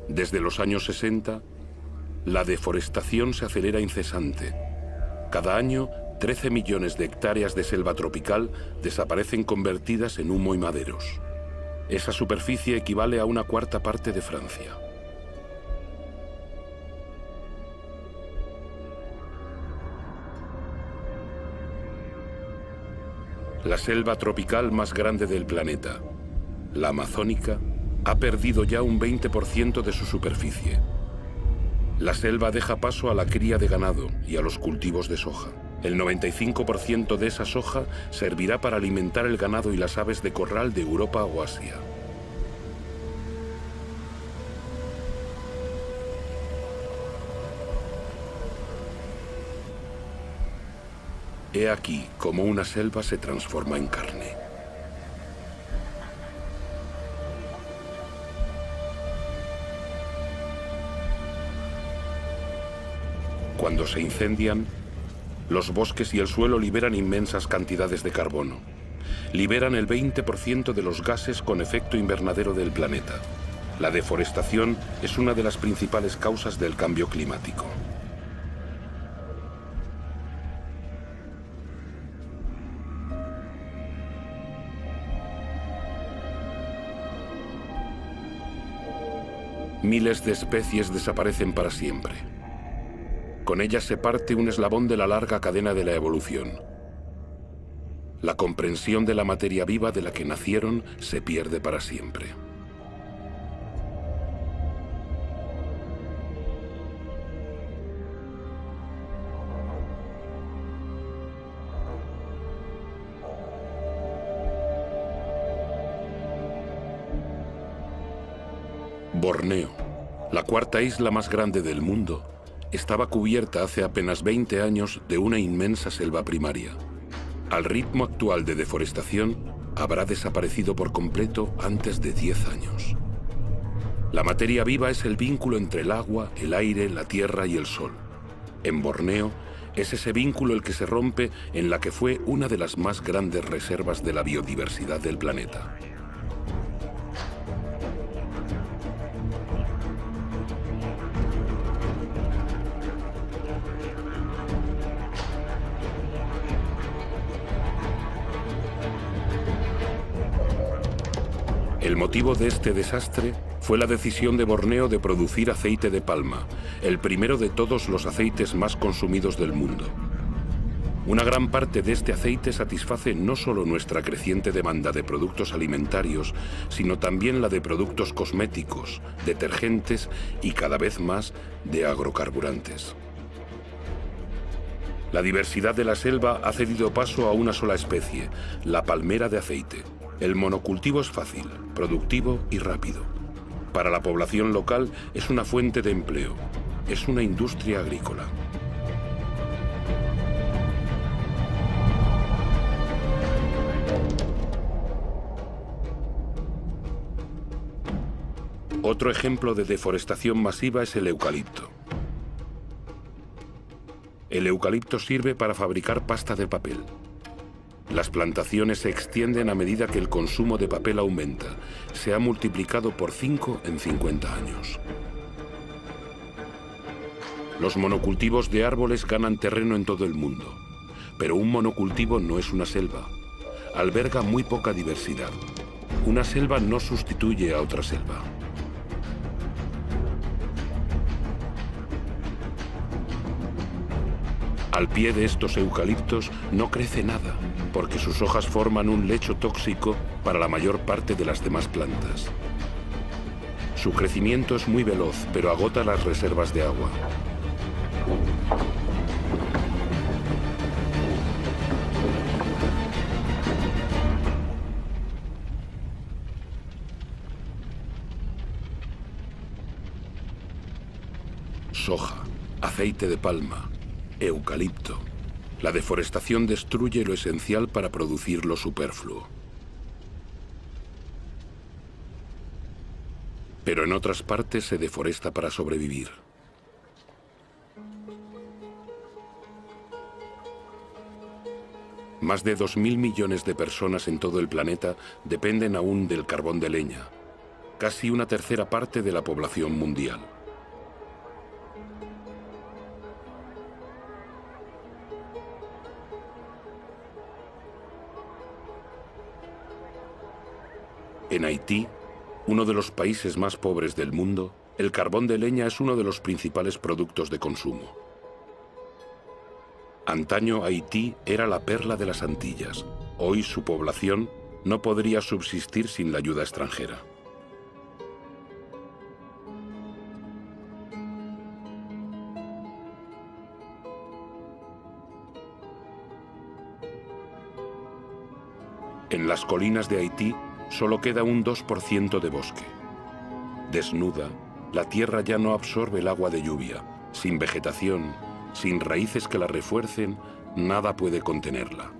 A: Desde los años 60, la deforestación se acelera incesante. Cada año, 13 millones de hectáreas de selva tropical desaparecen convertidas en humo y maderos. Esa superficie equivale a 1/4 parte de Francia. La selva tropical más grande del planeta, la amazónica, ha perdido ya un 20% de su superficie. La selva deja paso a la cría de ganado y a los cultivos de soja. El 95% de esa soja servirá para alimentar el ganado y las aves de corral de Europa o Asia. He aquí cómo una selva se transforma en carne. Cuando se incendian, los bosques y el suelo liberan inmensas cantidades de carbono. Liberan el 20% de los gases con efecto invernadero del planeta. La deforestación es una de las principales causas del cambio climático. Miles de especies desaparecen para siempre. Con ellas se parte un eslabón de la larga cadena de la evolución. La comprensión de la materia viva de la que nacieron se pierde para siempre. Borneo, la cuarta isla más grande del mundo, estaba cubierta hace apenas 20 años de una inmensa selva primaria. Al ritmo actual de deforestación, habrá desaparecido por completo antes de 10 años. La materia viva es el vínculo entre el agua, el aire, la tierra y el sol. En Borneo, es ese vínculo el que se rompe en la que fue una de las más grandes reservas de la biodiversidad del planeta. El motivo de este desastre fue la decisión de Borneo de producir aceite de palma, el primero de todos los aceites más consumidos del mundo. Una gran parte de este aceite satisface no solo nuestra creciente demanda de productos alimentarios, sino también la de productos cosméticos, detergentes y cada vez más de agrocarburantes. La diversidad de la selva ha cedido paso a una sola especie, la palmera de aceite. El monocultivo es fácil, productivo y rápido. Para la población local es una fuente de empleo, es una industria agrícola. Otro ejemplo de deforestación masiva es el eucalipto. El eucalipto sirve para fabricar pasta de papel. Las plantaciones se extienden a medida que el consumo de papel aumenta. Se ha multiplicado por 5 en 50 años. Los monocultivos de árboles ganan terreno en todo el mundo. Pero un monocultivo no es una selva. Alberga muy poca diversidad. Una selva no sustituye a otra selva. Al pie de estos eucaliptos no crece nada, porque sus hojas forman un lecho tóxico para la mayor parte de las demás plantas. Su crecimiento es muy veloz, pero agota las reservas de agua. Soja, aceite de palma, eucalipto. La deforestación destruye lo esencial para producir lo superfluo. Pero en otras partes se deforesta para sobrevivir. Más de 2.000 millones de personas en todo el planeta dependen aún del carbón de leña, casi una tercera parte de la población mundial. En Haití, uno de los países más pobres del mundo, el carbón de leña es uno de los principales productos de consumo. Antaño Haití era la perla de las Antillas. Hoy su población no podría subsistir sin la ayuda extranjera. En las colinas de Haití solo queda un 2% de bosque. Desnuda, la tierra ya no absorbe el agua de lluvia. Sin vegetación, sin raíces que la refuercen, nada puede contenerla.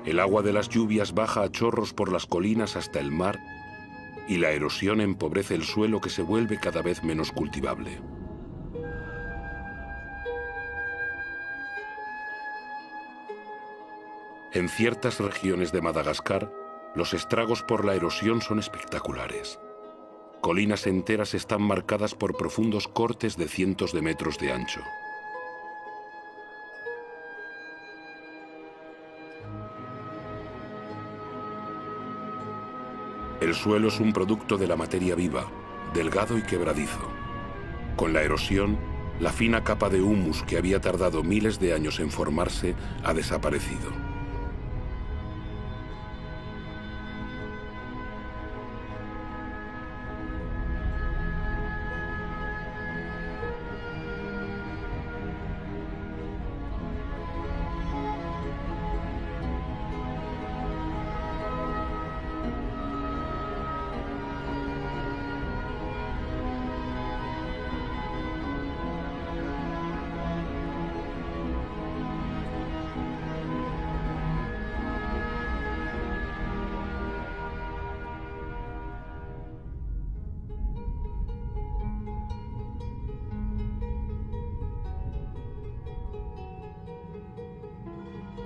A: El agua de las lluvias baja a chorros por las colinas hasta el mar y la erosión empobrece el suelo que se vuelve cada vez menos cultivable. En ciertas regiones de Madagascar, los estragos por la erosión son espectaculares. Colinas enteras están marcadas por profundos cortes de cientos de metros de ancho. El suelo es un producto de la materia viva, delgado y quebradizo. Con la erosión, la fina capa de humus que había tardado miles de años en formarse ha desaparecido.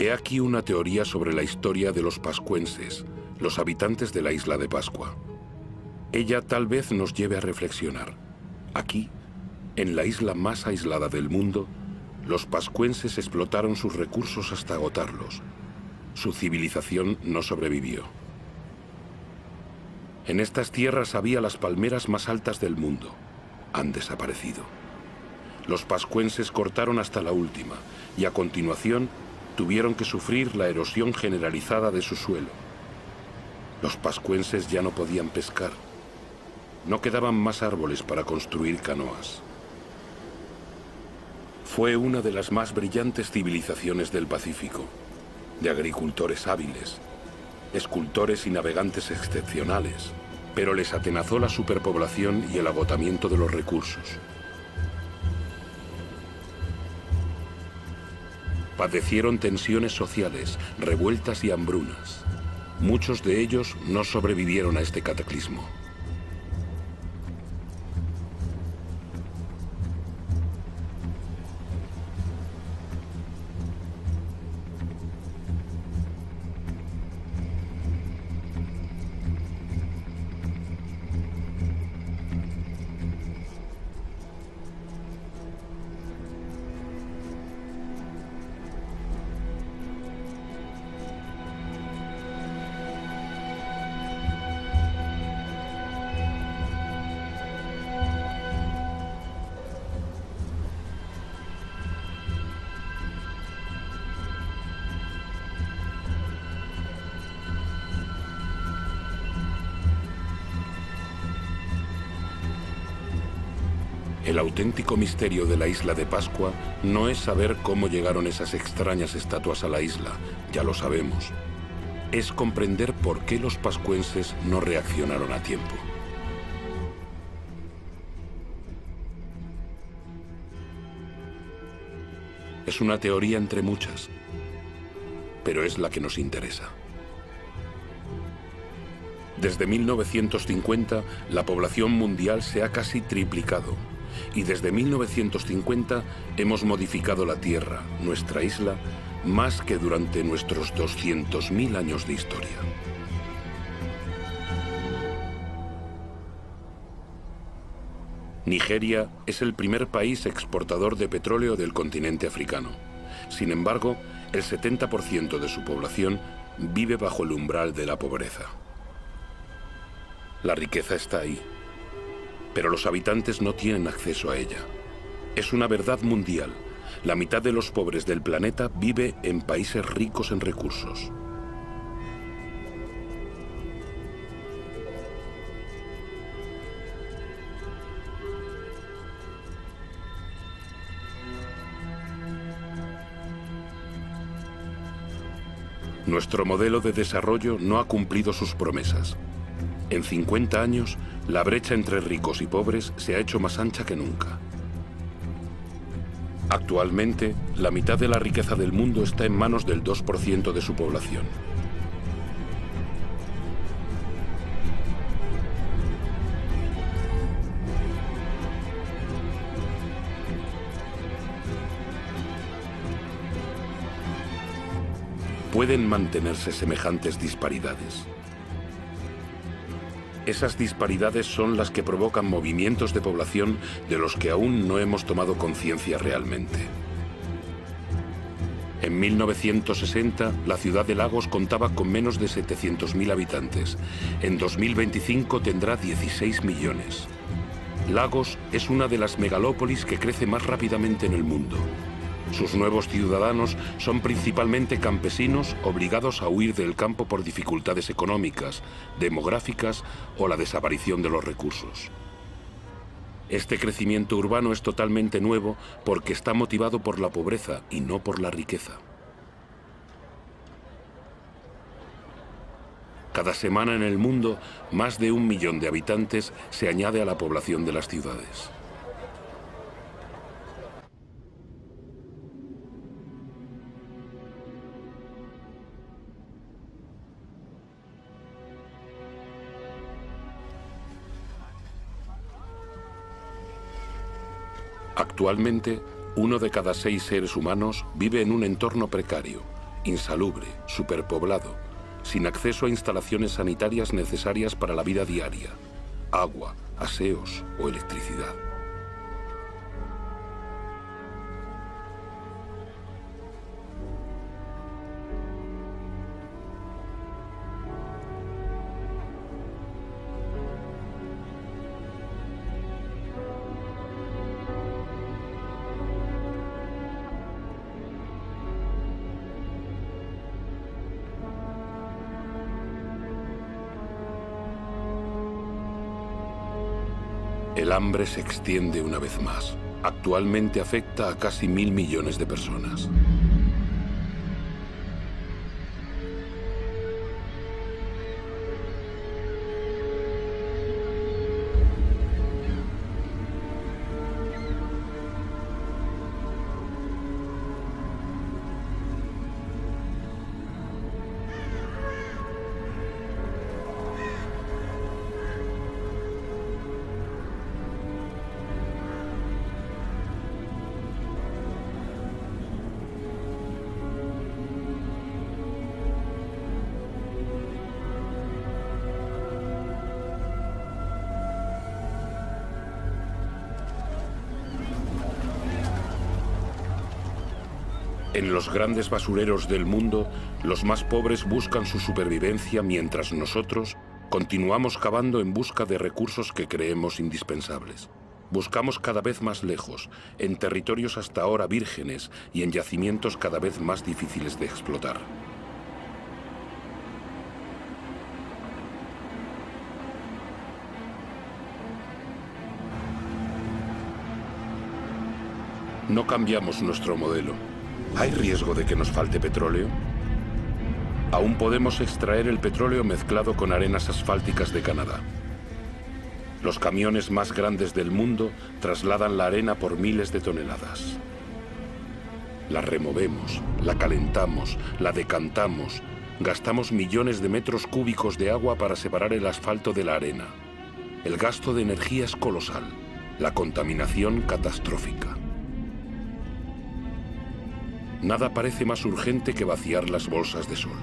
A: He aquí una teoría sobre la historia de los pascuenses, los habitantes de la isla de Pascua. Ella tal vez nos lleve a reflexionar. Aquí, en la isla más aislada del mundo, los pascuenses explotaron sus recursos hasta agotarlos. Su civilización no sobrevivió. En estas tierras había las palmeras más altas del mundo. Han desaparecido. Los pascuenses cortaron hasta la última y a continuación tuvieron que sufrir la erosión generalizada de su suelo. Los pascuenses ya no podían pescar. No quedaban más árboles para construir canoas. Fue una de las más brillantes civilizaciones del Pacífico, de agricultores hábiles, escultores y navegantes excepcionales, pero les atenazó la superpoblación y el agotamiento de los recursos. Padecieron tensiones sociales, revueltas y hambrunas. Muchos de ellos no sobrevivieron a este cataclismo. El auténtico misterio de la isla de Pascua no es saber cómo llegaron esas extrañas estatuas a la isla, ya lo sabemos. Es comprender por qué los pascuenses no reaccionaron a tiempo. Es una teoría entre muchas, pero es la que nos interesa. Desde 1950, la población mundial se ha casi triplicado. Y desde 1950 hemos modificado la Tierra, nuestra isla, más que durante nuestros 200.000 años de historia. Nigeria es el primer país exportador de petróleo del continente africano. Sin embargo, el 70% de su población vive bajo el umbral de la pobreza. La riqueza está ahí, pero los habitantes no tienen acceso a ella. Es una verdad mundial. La mitad de los pobres del planeta vive en países ricos en recursos. Nuestro modelo de desarrollo no ha cumplido sus promesas. En 50 años, la brecha entre ricos y pobres se ha hecho más ancha que nunca. Actualmente, la mitad de la riqueza del mundo está en manos del 2% de su población. ¿Pueden mantenerse semejantes disparidades? Esas disparidades son las que provocan movimientos de población de los que aún no hemos tomado conciencia realmente. En 1960, la ciudad de Lagos contaba con menos de 700.000 habitantes. En 2025 tendrá 16 millones. Lagos es una de las megalópolis que crece más rápidamente en el mundo. Sus nuevos ciudadanos son principalmente campesinos obligados a huir del campo por dificultades económicas, demográficas o la desaparición de los recursos. Este crecimiento urbano es totalmente nuevo porque está motivado por la pobreza y no por la riqueza. Cada semana en el mundo, más de 1 millón de habitantes se añade a la población de las ciudades. Actualmente, 1 de cada 6 seres humanos vive en un entorno precario, insalubre, superpoblado, sin acceso a instalaciones sanitarias necesarias para la vida diaria, agua, aseos o electricidad. El hambre se extiende una vez más. Actualmente afecta a casi 1.000 millones de personas. En los grandes basureros del mundo, los más pobres buscan su supervivencia mientras nosotros continuamos cavando en busca de recursos que creemos indispensables. Buscamos cada vez más lejos, en territorios hasta ahora vírgenes y en yacimientos cada vez más difíciles de explotar. No cambiamos nuestro modelo. ¿Hay riesgo de que nos falte petróleo? Aún podemos extraer el petróleo mezclado con arenas asfálticas de Canadá. Los camiones más grandes del mundo trasladan la arena por miles de toneladas. La removemos, la calentamos, la decantamos, gastamos millones de metros cúbicos de agua para separar el asfalto de la arena. El gasto de energía es colosal, la contaminación catastrófica. Nada parece más urgente que vaciar las bolsas de sol.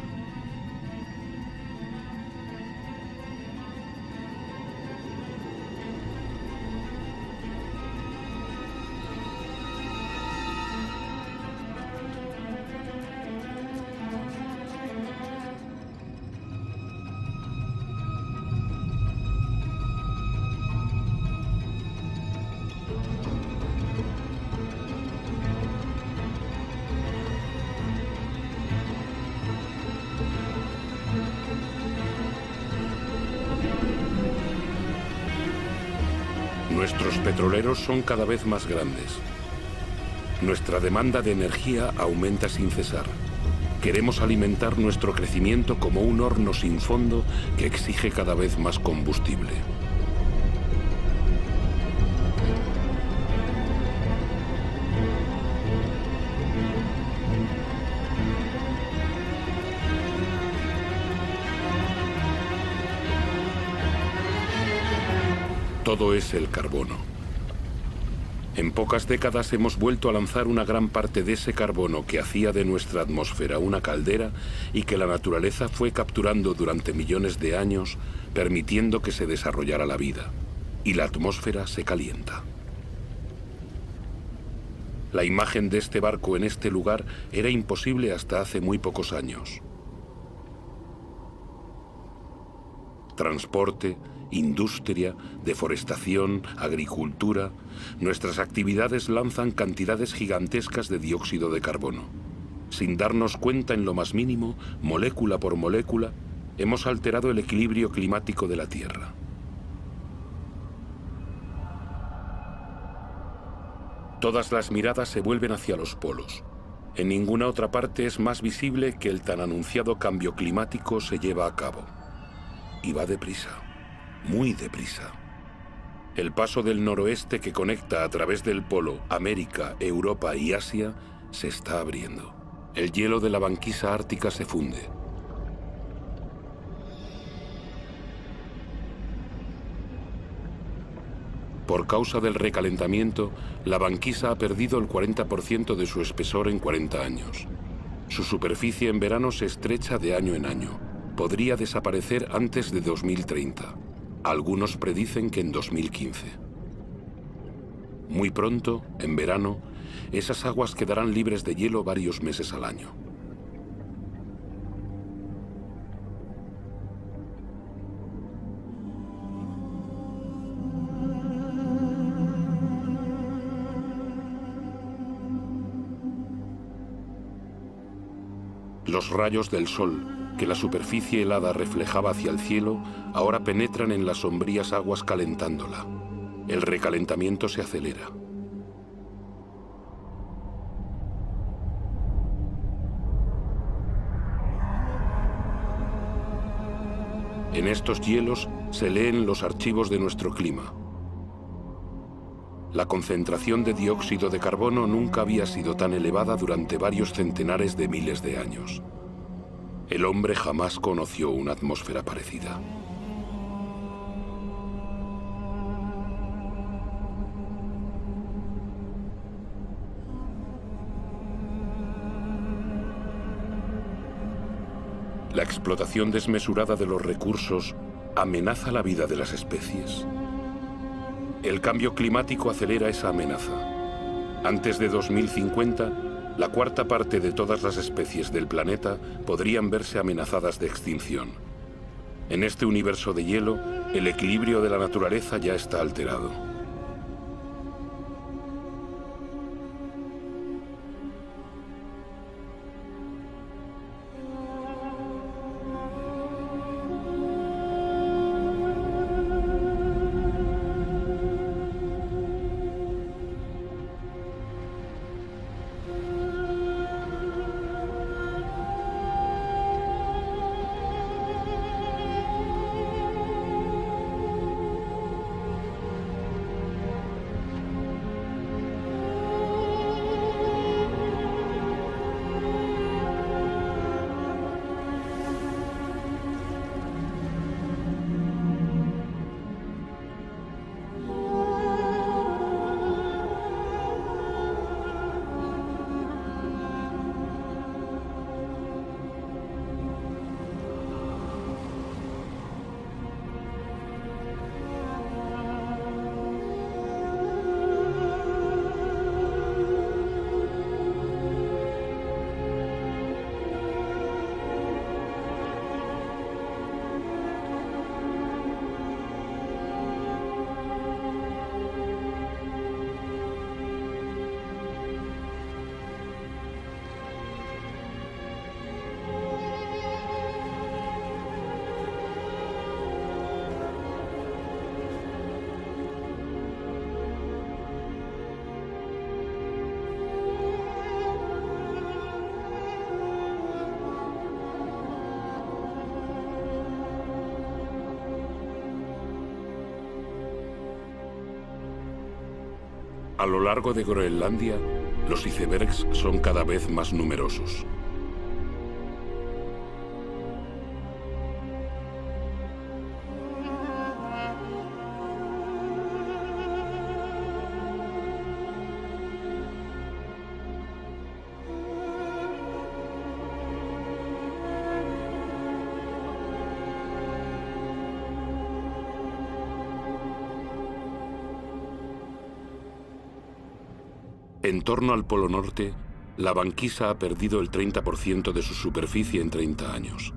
A: Nuestros petroleros son cada vez más grandes. Nuestra demanda de energía aumenta sin cesar. Queremos alimentar nuestro crecimiento como un horno sin fondo que exige cada vez más combustible. Todo es el carbono. En pocas décadas hemos vuelto a lanzar una gran parte de ese carbono que hacía de nuestra atmósfera una caldera y que la naturaleza fue capturando durante millones de años, permitiendo que se desarrollara la vida. Y la atmósfera se calienta. La imagen de este barco en este lugar era imposible hasta hace muy pocos años. Transporte, industria, deforestación, agricultura, nuestras actividades lanzan cantidades gigantescas de dióxido de carbono. Sin darnos cuenta en lo más mínimo, molécula por molécula, hemos alterado el equilibrio climático de la Tierra. Todas las miradas se vuelven hacia los polos. En ninguna otra parte es más visible que el tan anunciado cambio climático se lleva a cabo. Y va deprisa. Muy deprisa. El paso del noroeste que conecta a través del polo América, Europa y Asia se está abriendo. El hielo de la banquisa ártica se funde. Por causa del recalentamiento, la banquisa ha perdido el 40% de su espesor en 40 años. Su superficie en verano se estrecha de año en año. Podría desaparecer antes de 2030. Algunos predicen que en 2015. Muy pronto, en verano, esas aguas quedarán libres de hielo varios meses al año. Los rayos del sol, que la superficie helada reflejaba hacia el cielo, ahora penetran en las sombrías aguas calentándola. El recalentamiento se acelera. En estos hielos se leen los archivos de nuestro clima. La concentración de dióxido de carbono nunca había sido tan elevada durante varios centenares de miles de años. El hombre jamás conoció una atmósfera parecida. La explotación desmesurada de los recursos amenaza la vida de las especies. El cambio climático acelera esa amenaza. Antes de 2050, la cuarta parte de todas las especies del planeta podrían verse amenazadas de extinción. En este universo de hielo, el equilibrio de la naturaleza ya está alterado. A lo largo de Groenlandia, los icebergs son cada vez más numerosos. En torno al Polo Norte, la banquisa ha perdido el 30% de su superficie en 30 años.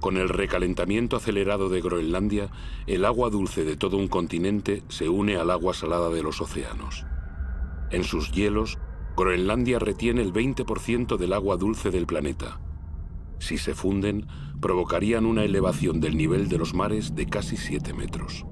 A: Con el recalentamiento acelerado de Groenlandia, el agua dulce de todo un continente se une al agua salada de los océanos. En sus hielos, Groenlandia retiene el 20% del agua dulce del planeta. Si se funden, provocarían una elevación del nivel de los mares de casi 7 metros.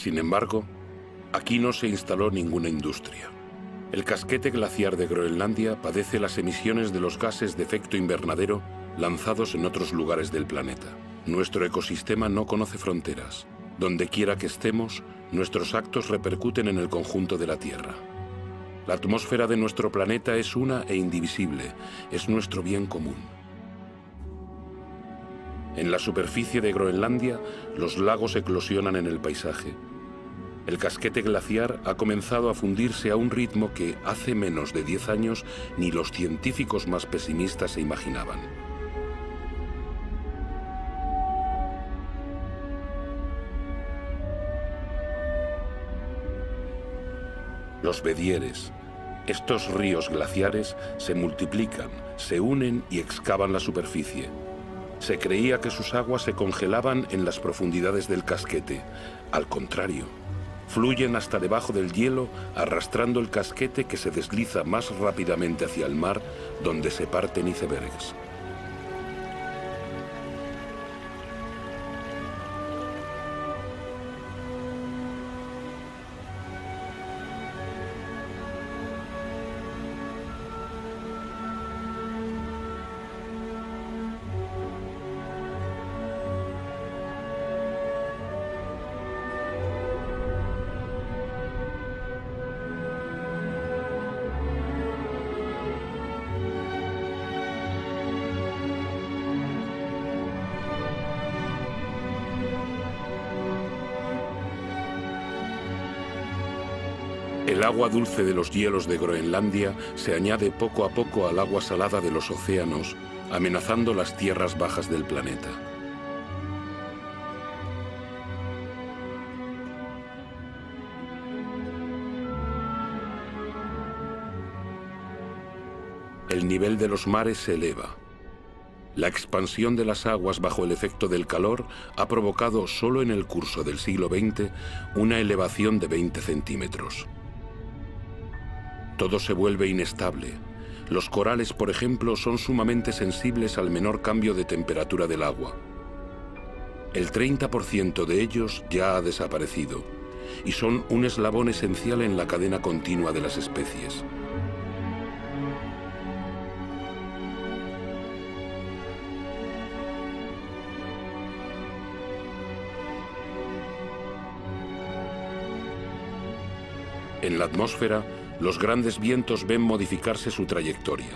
A: Sin embargo, aquí no se instaló ninguna industria. El casquete glaciar de Groenlandia padece las emisiones de los gases de efecto invernadero lanzados en otros lugares del planeta. Nuestro ecosistema no conoce fronteras. Donde quiera que estemos, nuestros actos repercuten en el conjunto de la Tierra. La atmósfera de nuestro planeta es una e indivisible, es nuestro bien común. En la superficie de Groenlandia, los lagos eclosionan en el paisaje. El casquete glaciar ha comenzado a fundirse a un ritmo que hace menos de 10 años ni los científicos más pesimistas se imaginaban. Los bedieres, estos ríos glaciares, se multiplican, se unen y excavan la superficie. Se creía que sus aguas se congelaban en las profundidades del casquete. Al contrario, fluyen hasta debajo del hielo, arrastrando el casquete que se desliza más rápidamente hacia el mar, donde se parten icebergs. El agua dulce de los hielos de Groenlandia se añade poco a poco al agua salada de los océanos, amenazando las tierras bajas del planeta. El nivel de los mares se eleva. La expansión de las aguas bajo el efecto del calor ha provocado solo en el curso del siglo XX una elevación de 20 centímetros. Todo se vuelve inestable. Los corales, por ejemplo, son sumamente sensibles al menor cambio de temperatura del agua. El 30% de ellos ya ha desaparecido y son un eslabón esencial en la cadena continua de las especies. En la atmósfera, los grandes vientos ven modificarse su trayectoria.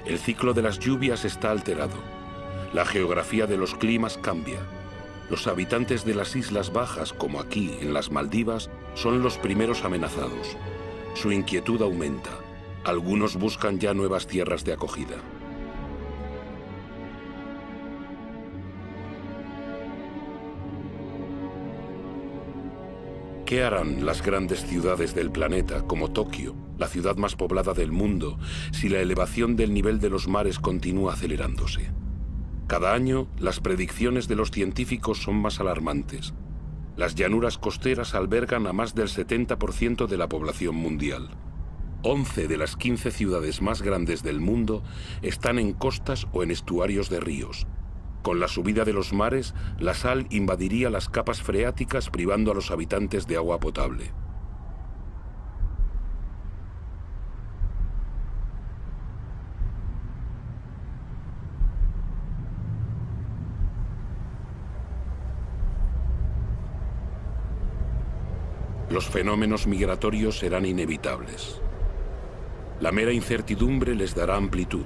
A: El ciclo de las lluvias está alterado. La geografía de los climas cambia. Los habitantes de las islas bajas, como aquí en las Maldivas, son los primeros amenazados. Su inquietud aumenta. Algunos buscan ya nuevas tierras de acogida. ¿Qué harán las grandes ciudades del planeta, como Tokio, la ciudad más poblada del mundo, si la elevación del nivel de los mares continúa acelerándose? Cada año, las predicciones de los científicos son más alarmantes. Las llanuras costeras albergan a más del 70% de la población mundial. 11 de las 15 ciudades más grandes del mundo están en costas o en estuarios de ríos. Con la subida de los mares, la sal invadiría las capas freáticas, privando a los habitantes de agua potable. Los fenómenos migratorios serán inevitables. La mera incertidumbre les dará amplitud.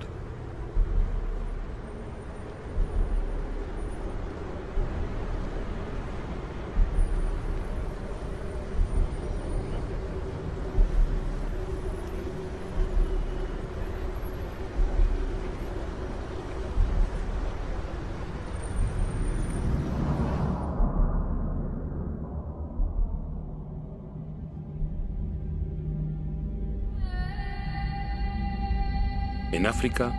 A: En África,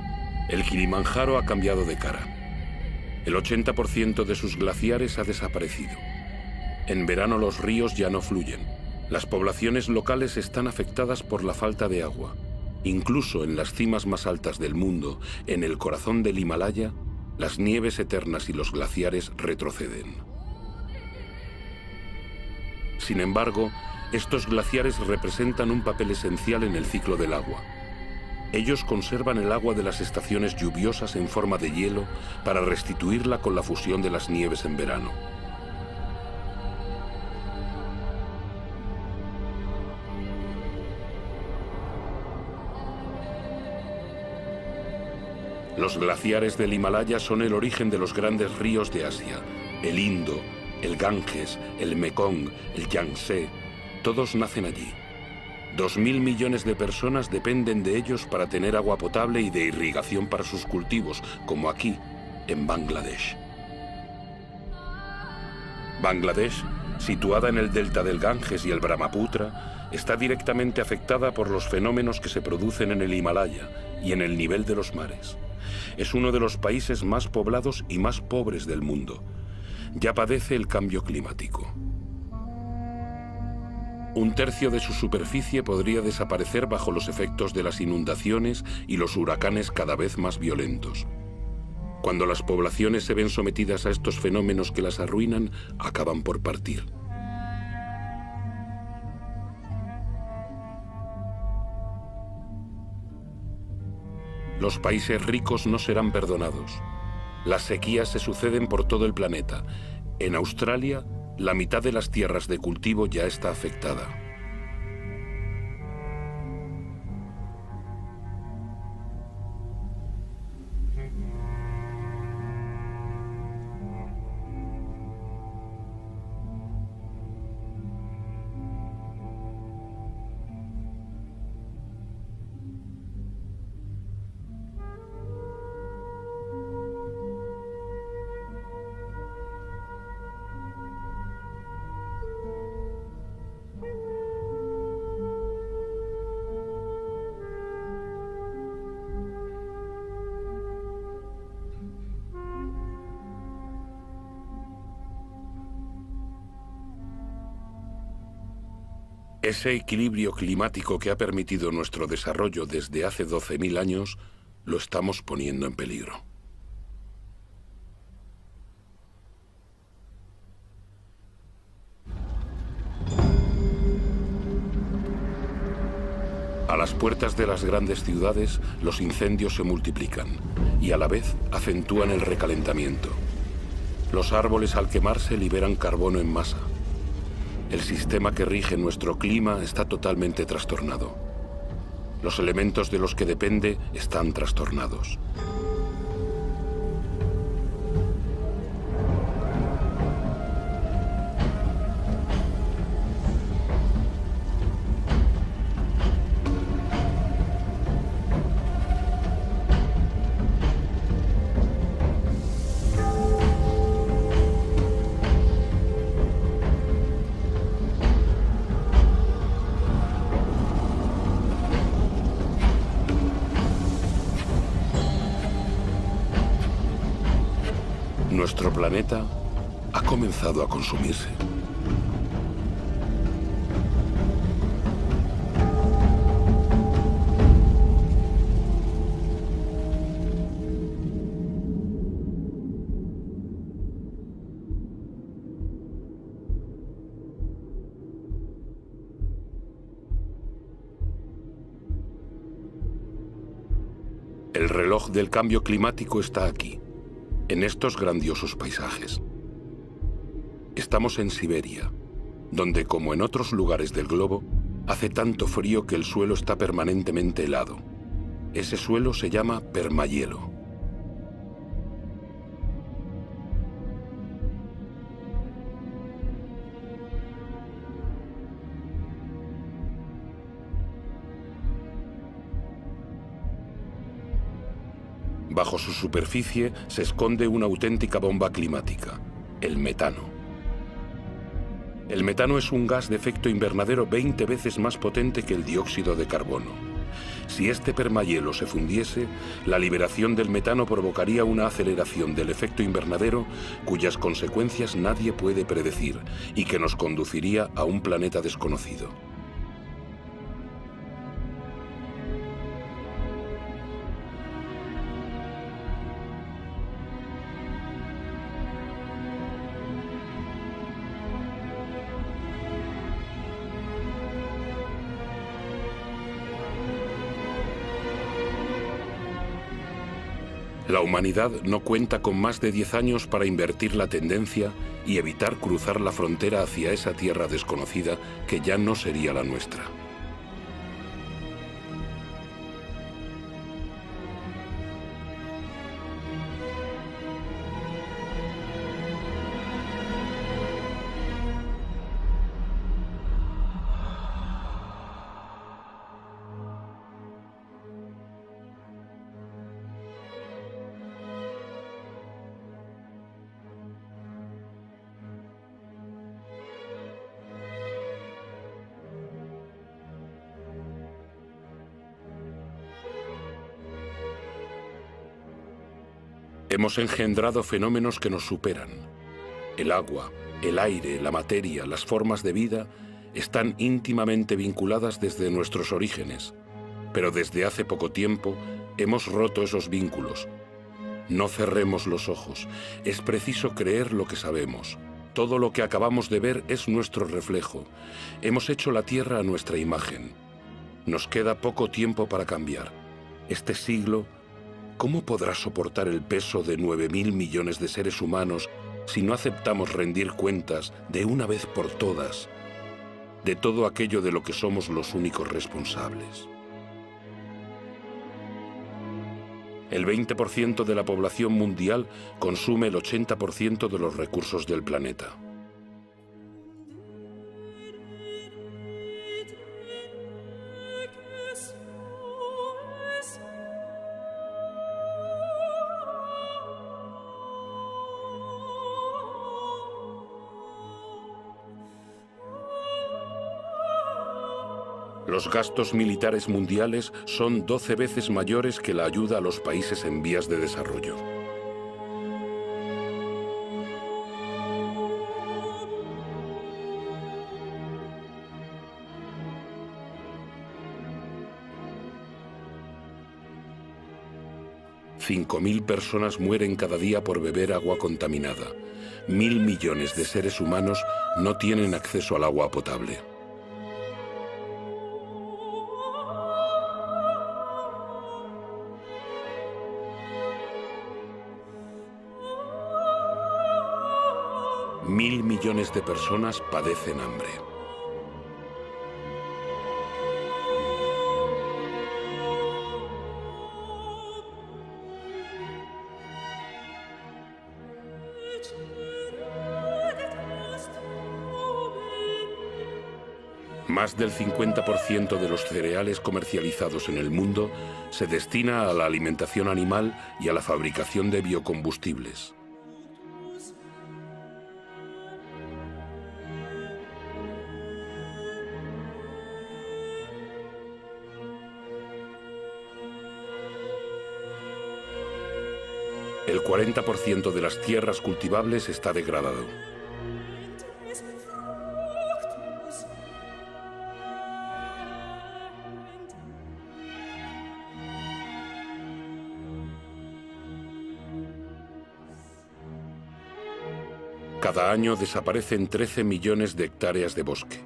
A: el Kilimanjaro ha cambiado de cara. El 80% de sus glaciares ha desaparecido. En verano los ríos ya no fluyen. Las poblaciones locales están afectadas por la falta de agua. Incluso en las cimas más altas del mundo, en el corazón del Himalaya, las nieves eternas y los glaciares retroceden. Sin embargo, estos glaciares representan un papel esencial en el ciclo del agua. Ellos conservan el agua de las estaciones lluviosas en forma de hielo para restituirla con la fusión de las nieves en verano. Los glaciares del Himalaya son el origen de los grandes ríos de Asia: el Indo, el Ganges, el Mekong, el Yangtze. Todos nacen allí. 2.000 millones de personas dependen de ellos para tener agua potable y de irrigación para sus cultivos, como aquí, en Bangladesh. Bangladesh, situada en el delta del Ganges y el Brahmaputra, está directamente afectada por los fenómenos que se producen en el Himalaya y en el nivel de los mares. Es uno de los países más poblados y más pobres del mundo. Ya padece el cambio climático. Un tercio de su superficie podría desaparecer bajo los efectos de las inundaciones y los huracanes cada vez más violentos. Cuando las poblaciones se ven sometidas a estos fenómenos que las arruinan, acaban por partir. Los países ricos no serán perdonados. Las sequías se suceden por todo el planeta. En Australia, la mitad de las tierras de cultivo ya está afectada. Ese equilibrio climático que ha permitido nuestro desarrollo desde hace 12.000 años, lo estamos poniendo en peligro. A las puertas de las grandes ciudades, los incendios se multiplican y a la vez acentúan el recalentamiento. Los árboles al quemarse liberan carbono en masa. El sistema que rige nuestro clima está totalmente trastornado. Los elementos de los que depende están trastornados. Nuestro planeta ha comenzado a consumirse. El reloj del cambio climático está aquí, en estos grandiosos paisajes. Estamos en Siberia, donde, como en otros lugares del globo, hace tanto frío que el suelo está permanentemente helado. Ese suelo se llama permahielo. Bajo su superficie se esconde una auténtica bomba climática, el metano. El metano es un gas de efecto invernadero 20 veces más potente que el dióxido de carbono. Si este permahielo se fundiese, la liberación del metano provocaría una aceleración del efecto invernadero cuyas consecuencias nadie puede predecir y que nos conduciría a un planeta desconocido. La humanidad no cuenta con más de 10 años para invertir la tendencia y evitar cruzar la frontera hacia esa tierra desconocida que ya no sería la nuestra. Hemos engendrado fenómenos que nos superan. El agua, el aire, la materia, las formas de vida están íntimamente vinculadas desde nuestros orígenes, pero desde hace poco tiempo hemos roto esos vínculos. No cerremos los ojos, es preciso creer lo que sabemos. Todo lo que acabamos de ver es nuestro reflejo. Hemos hecho la Tierra a nuestra imagen. Nos queda poco tiempo para cambiar. Este siglo, ¿cómo podrá soportar el peso de 9.000 millones de seres humanos si no aceptamos rendir cuentas de una vez por todas de todo aquello de lo que somos los únicos responsables? El 20% de la población mundial consume el 80% de los recursos del planeta. Los gastos militares mundiales son 12 veces mayores que la ayuda a los países en vías de desarrollo. $5.000 personas mueren cada día por beber agua contaminada. 1.000 millones de seres humanos no tienen acceso al agua potable. $1.000 millones de personas padecen hambre. Más del 50% de los cereales comercializados en el mundo se destina a la alimentación animal y a la fabricación de biocombustibles. El 40% de las tierras cultivables está degradado. Cada año desaparecen 13 millones de hectáreas de bosque.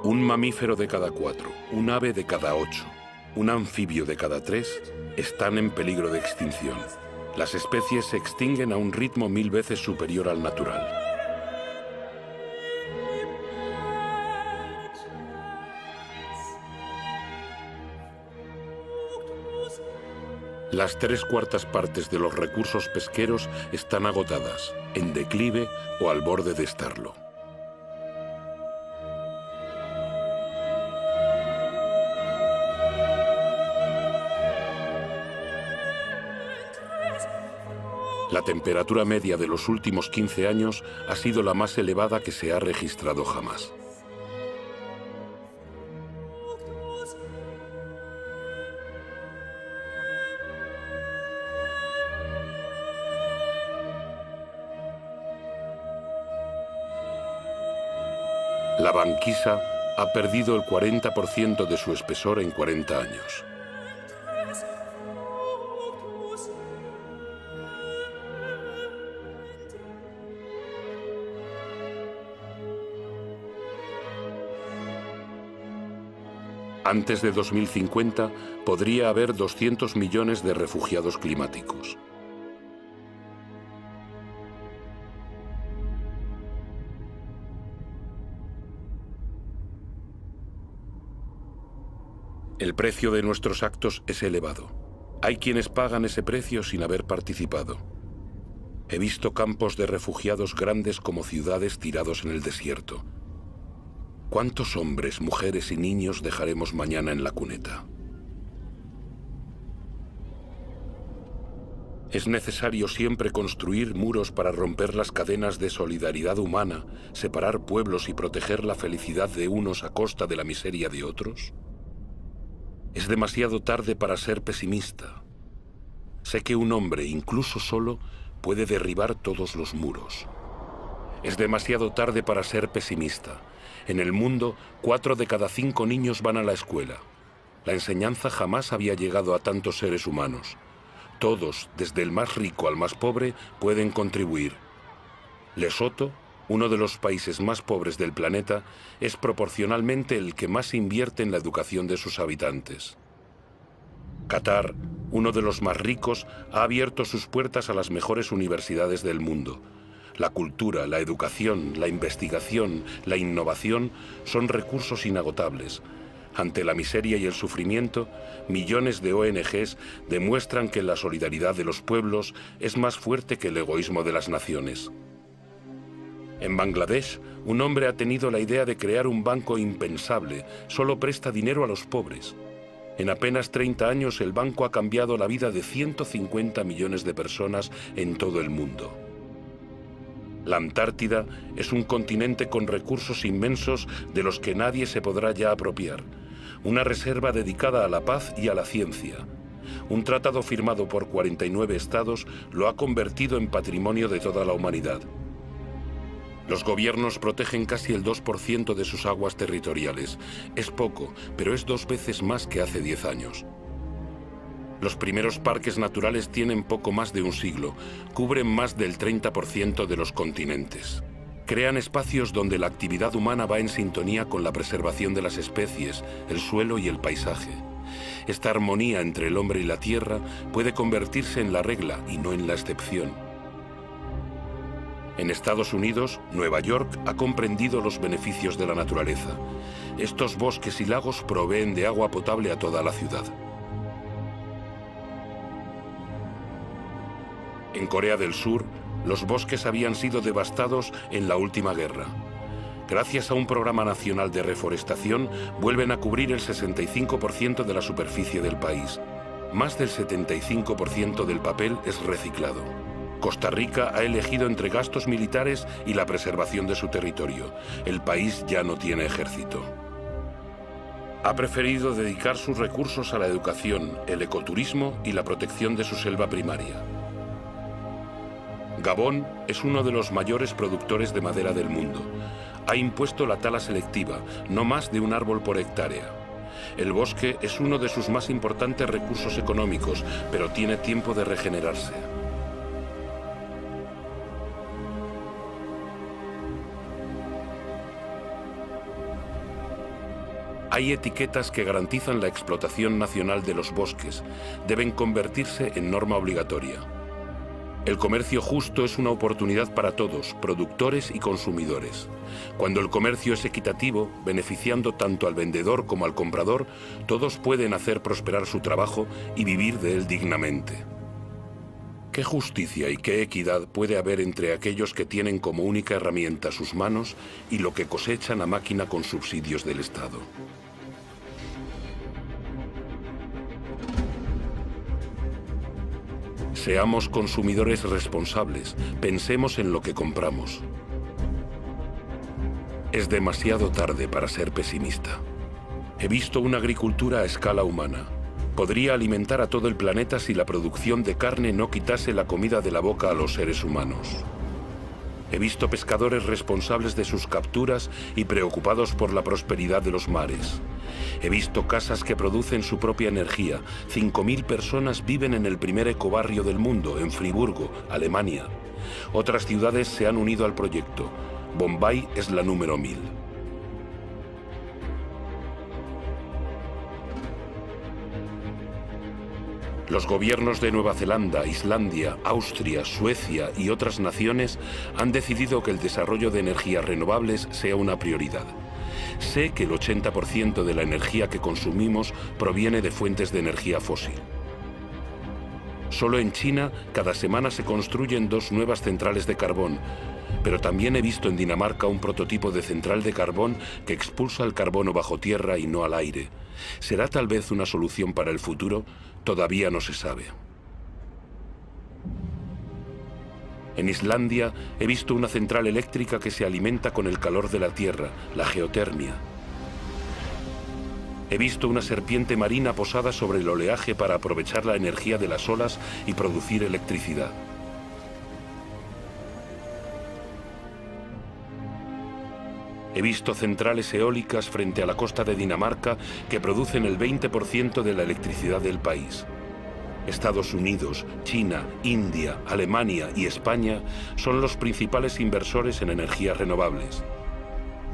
A: Un mamífero de cada 4, un ave de cada 8, un anfibio de cada 3 están en peligro de extinción. Las especies se extinguen a un ritmo 1000 veces superior al natural. Las 3/4 partes de los recursos pesqueros están agotadas, en declive o al borde de estarlo. La temperatura media de los últimos 15 años ha sido la más elevada que se ha registrado jamás. La banquisa ha perdido el 40% de su espesor en 40 años. Antes de 2050 podría haber 200 millones de refugiados climáticos. El precio de nuestros actos es elevado. Hay quienes pagan ese precio sin haber participado. He visto campos de refugiados grandes como ciudades tirados en el desierto. ¿Cuántos hombres, mujeres y niños dejaremos mañana en la cuneta? Es necesario siempre construir muros para romper las cadenas de solidaridad humana, separar pueblos y proteger la felicidad de unos a costa de la miseria de otros. Es demasiado tarde para ser pesimista. Sé que un hombre, incluso solo, puede derribar todos los muros. Es demasiado tarde para ser pesimista. En el mundo, 4 de cada 5 niños van a la escuela. La enseñanza jamás había llegado a tantos seres humanos. Todos, desde el más rico al más pobre, pueden contribuir. Lesoto, uno de los países más pobres del planeta, es proporcionalmente el que más invierte en la educación de sus habitantes. Qatar, uno de los más ricos, ha abierto sus puertas a las mejores universidades del mundo. La cultura, la educación, la investigación, la innovación son recursos inagotables. Ante la miseria y el sufrimiento, millones de ONGs demuestran que la solidaridad de los pueblos es más fuerte que el egoísmo de las naciones. En Bangladesh, un hombre ha tenido la idea de crear un banco impensable. Solo presta dinero a los pobres. En apenas 30 años, el banco ha cambiado la vida de 150 millones de personas en todo el mundo. La Antártida es un continente con recursos inmensos de los que nadie se podrá ya apropiar. Una reserva dedicada a la paz y a la ciencia. Un tratado firmado por 49 estados lo ha convertido en patrimonio de toda la humanidad. Los gobiernos protegen casi el 2% de sus aguas territoriales. Es poco, pero es 2 veces más que hace 10 años. Los primeros parques naturales tienen poco más de un siglo. Cubren más del 30% de los continentes. Crean espacios donde la actividad humana va en sintonía con la preservación de las especies, el suelo y el paisaje. Esta armonía entre el hombre y la tierra puede convertirse en la regla y no en la excepción. En Estados Unidos, Nueva York ha comprendido los beneficios de la naturaleza. Estos bosques y lagos proveen de agua potable a toda la ciudad. En Corea del Sur, los bosques habían sido devastados en la última guerra. Gracias a un programa nacional de reforestación, vuelven a cubrir el 65% de la superficie del país. Más del 75% del papel es reciclado. Costa Rica ha elegido entre gastos militares y la preservación de su territorio. El país ya no tiene ejército. Ha preferido dedicar sus recursos a la educación, el ecoturismo y la protección de su selva primaria. Gabón es uno de los mayores productores de madera del mundo. Ha impuesto la tala selectiva, no más de un árbol por hectárea. El bosque es uno de sus más importantes recursos económicos, pero tiene tiempo de regenerarse. Hay etiquetas que garantizan la explotación nacional de los bosques. Deben convertirse en norma obligatoria. El comercio justo es una oportunidad para todos, productores y consumidores. Cuando el comercio es equitativo, beneficiando tanto al vendedor como al comprador, todos pueden hacer prosperar su trabajo y vivir de él dignamente. ¿Qué justicia y qué equidad puede haber entre aquellos que tienen como única herramienta sus manos y lo que cosechan a máquina con subsidios del Estado? Seamos consumidores responsables, pensemos en lo que compramos. Es demasiado tarde para ser pesimista. He visto una agricultura a escala humana. Podría alimentar a todo el planeta si la producción de carne no quitase la comida de la boca a los seres humanos. He visto pescadores responsables de sus capturas y preocupados por la prosperidad de los mares. He visto casas que producen su propia energía. 5.000 personas viven en el primer ecobarrio del mundo, en Friburgo, Alemania. Otras ciudades se han unido al proyecto. Bombay es la número 1000. Los gobiernos de Nueva Zelanda, Islandia, Austria, Suecia y otras naciones han decidido que el desarrollo de energías renovables sea una prioridad. Sé que el 80% de la energía que consumimos proviene de fuentes de energía fósil. Solo en China, cada semana se construyen 2 nuevas centrales de carbón, pero también he visto en Dinamarca un prototipo de central de carbón que expulsa el carbono bajo tierra y no al aire. ¿Será tal vez una solución para el futuro? Todavía no se sabe. En Islandia he visto una central eléctrica que se alimenta con el calor de la tierra, la geotermia. He visto una serpiente marina posada sobre el oleaje para aprovechar la energía de las olas y producir electricidad. He visto centrales eólicas frente a la costa de Dinamarca que producen el 20% de la electricidad del país. Estados Unidos, China, India, Alemania y España son los principales inversores en energías renovables.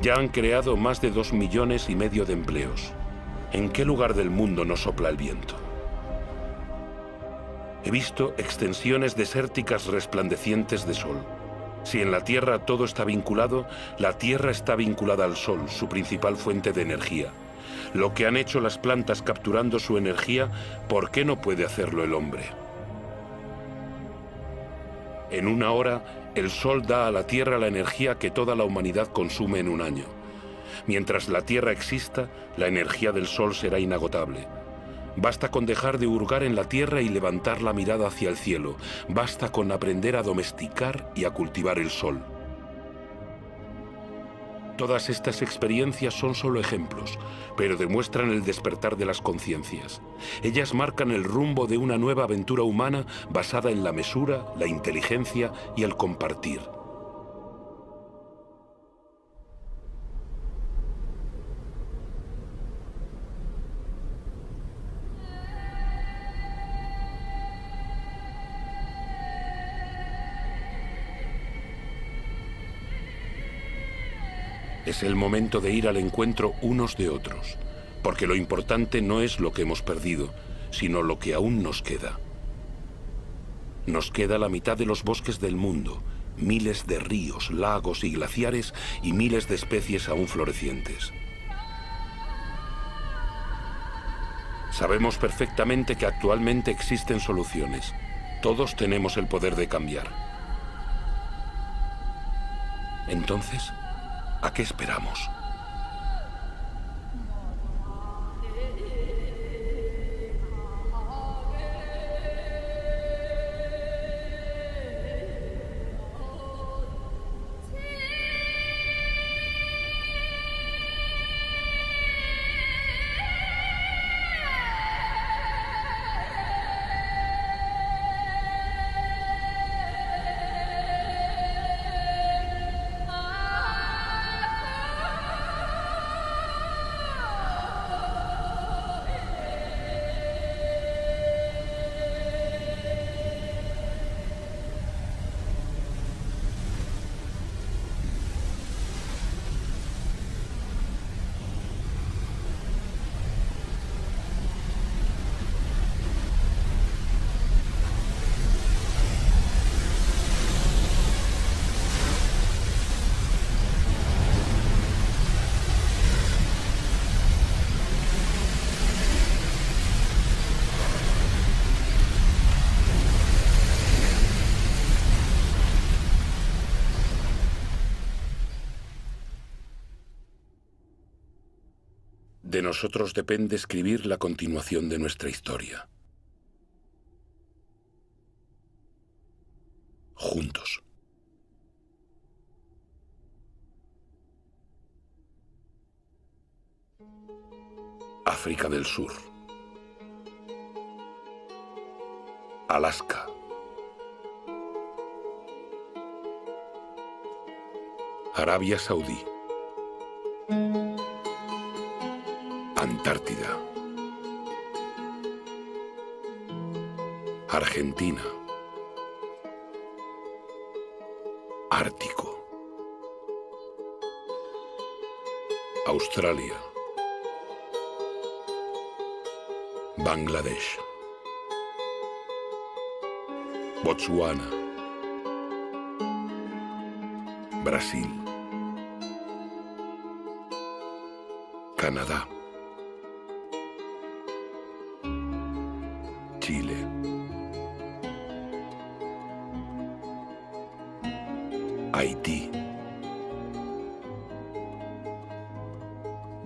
A: Ya han creado más de 2,5 millones de empleos. ¿En qué lugar del mundo no sopla el viento? He visto extensiones desérticas resplandecientes de sol. Si en la Tierra todo está vinculado, la Tierra está vinculada al Sol, su principal fuente de energía. Lo que han hecho las plantas capturando su energía, ¿por qué no puede hacerlo el hombre? En una hora, el Sol da a la Tierra la energía que toda la humanidad consume en un año. Mientras la Tierra exista, la energía del Sol será inagotable. Basta con dejar de hurgar en la tierra y levantar la mirada hacia el cielo. Basta con aprender a domesticar y a cultivar el sol. Todas estas experiencias son solo ejemplos, pero demuestran el despertar de las conciencias. Ellas marcan el rumbo de una nueva aventura humana basada en la mesura, la inteligencia y el compartir. Es el momento de ir al encuentro unos de otros, porque lo importante no es lo que hemos perdido, sino lo que aún nos queda. Nos queda la mitad de los bosques del mundo, miles de ríos, lagos y glaciares y miles de especies aún florecientes. Sabemos perfectamente que actualmente existen soluciones. Todos tenemos el poder de cambiar. Entonces, ¿a qué esperamos? De nosotros depende escribir la continuación de nuestra historia. Juntos. África del Sur. Alaska. Arabia Saudí. Antártida. Argentina. Ártico. Australia. Bangladesh. Botsuana. Brasil. Canadá. Chile. Haití.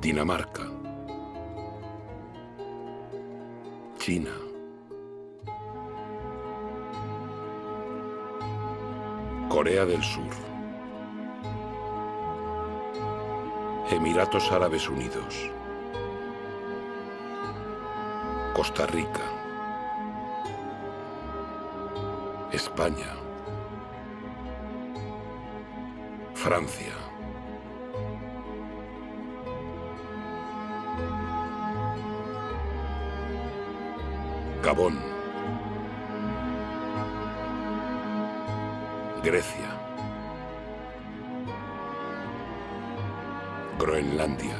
A: Dinamarca. China. Corea del Sur. Emiratos Árabes Unidos. Costa Rica. España. Francia. Gabón. Grecia. Groenlandia.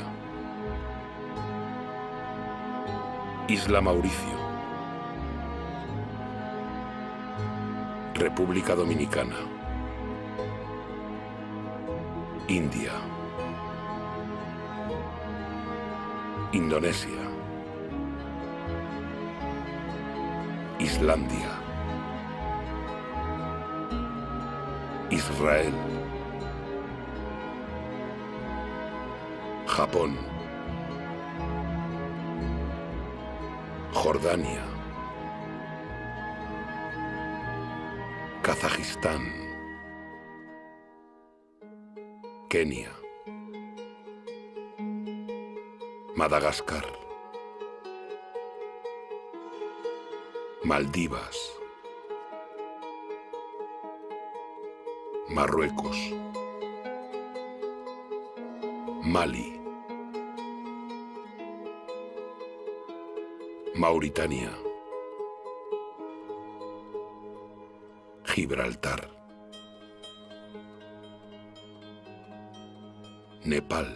A: Isla Mauricio. República Dominicana. India. Indonesia. Islandia. Israel. Japón. Jordania. Kazajistán. Kenia. Madagascar. Maldivas. Marruecos. Mali. Mauritania. Gibraltar. Nepal.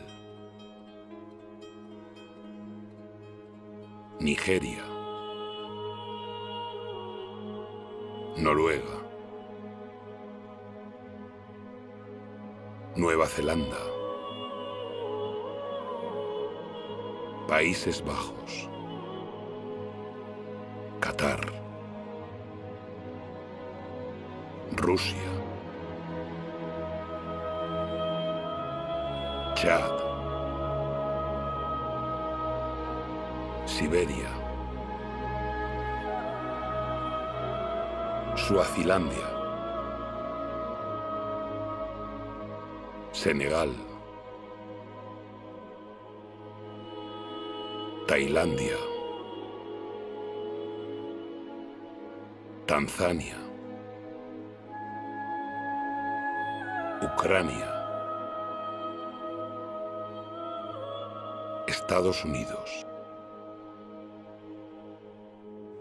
A: Nigeria. Noruega. Nueva Zelanda. Países Bajos. Qatar. Rusia. Chad. Siberia. Suazilandia. Senegal. Tailandia. Tanzania. Ucrania. Estados Unidos.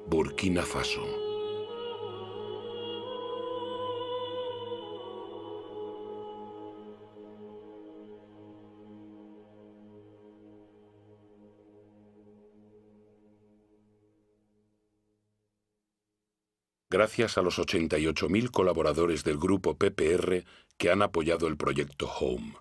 A: Burkina Faso. Gracias a los 88.000 colaboradores del grupo PPR que han apoyado el proyecto Home.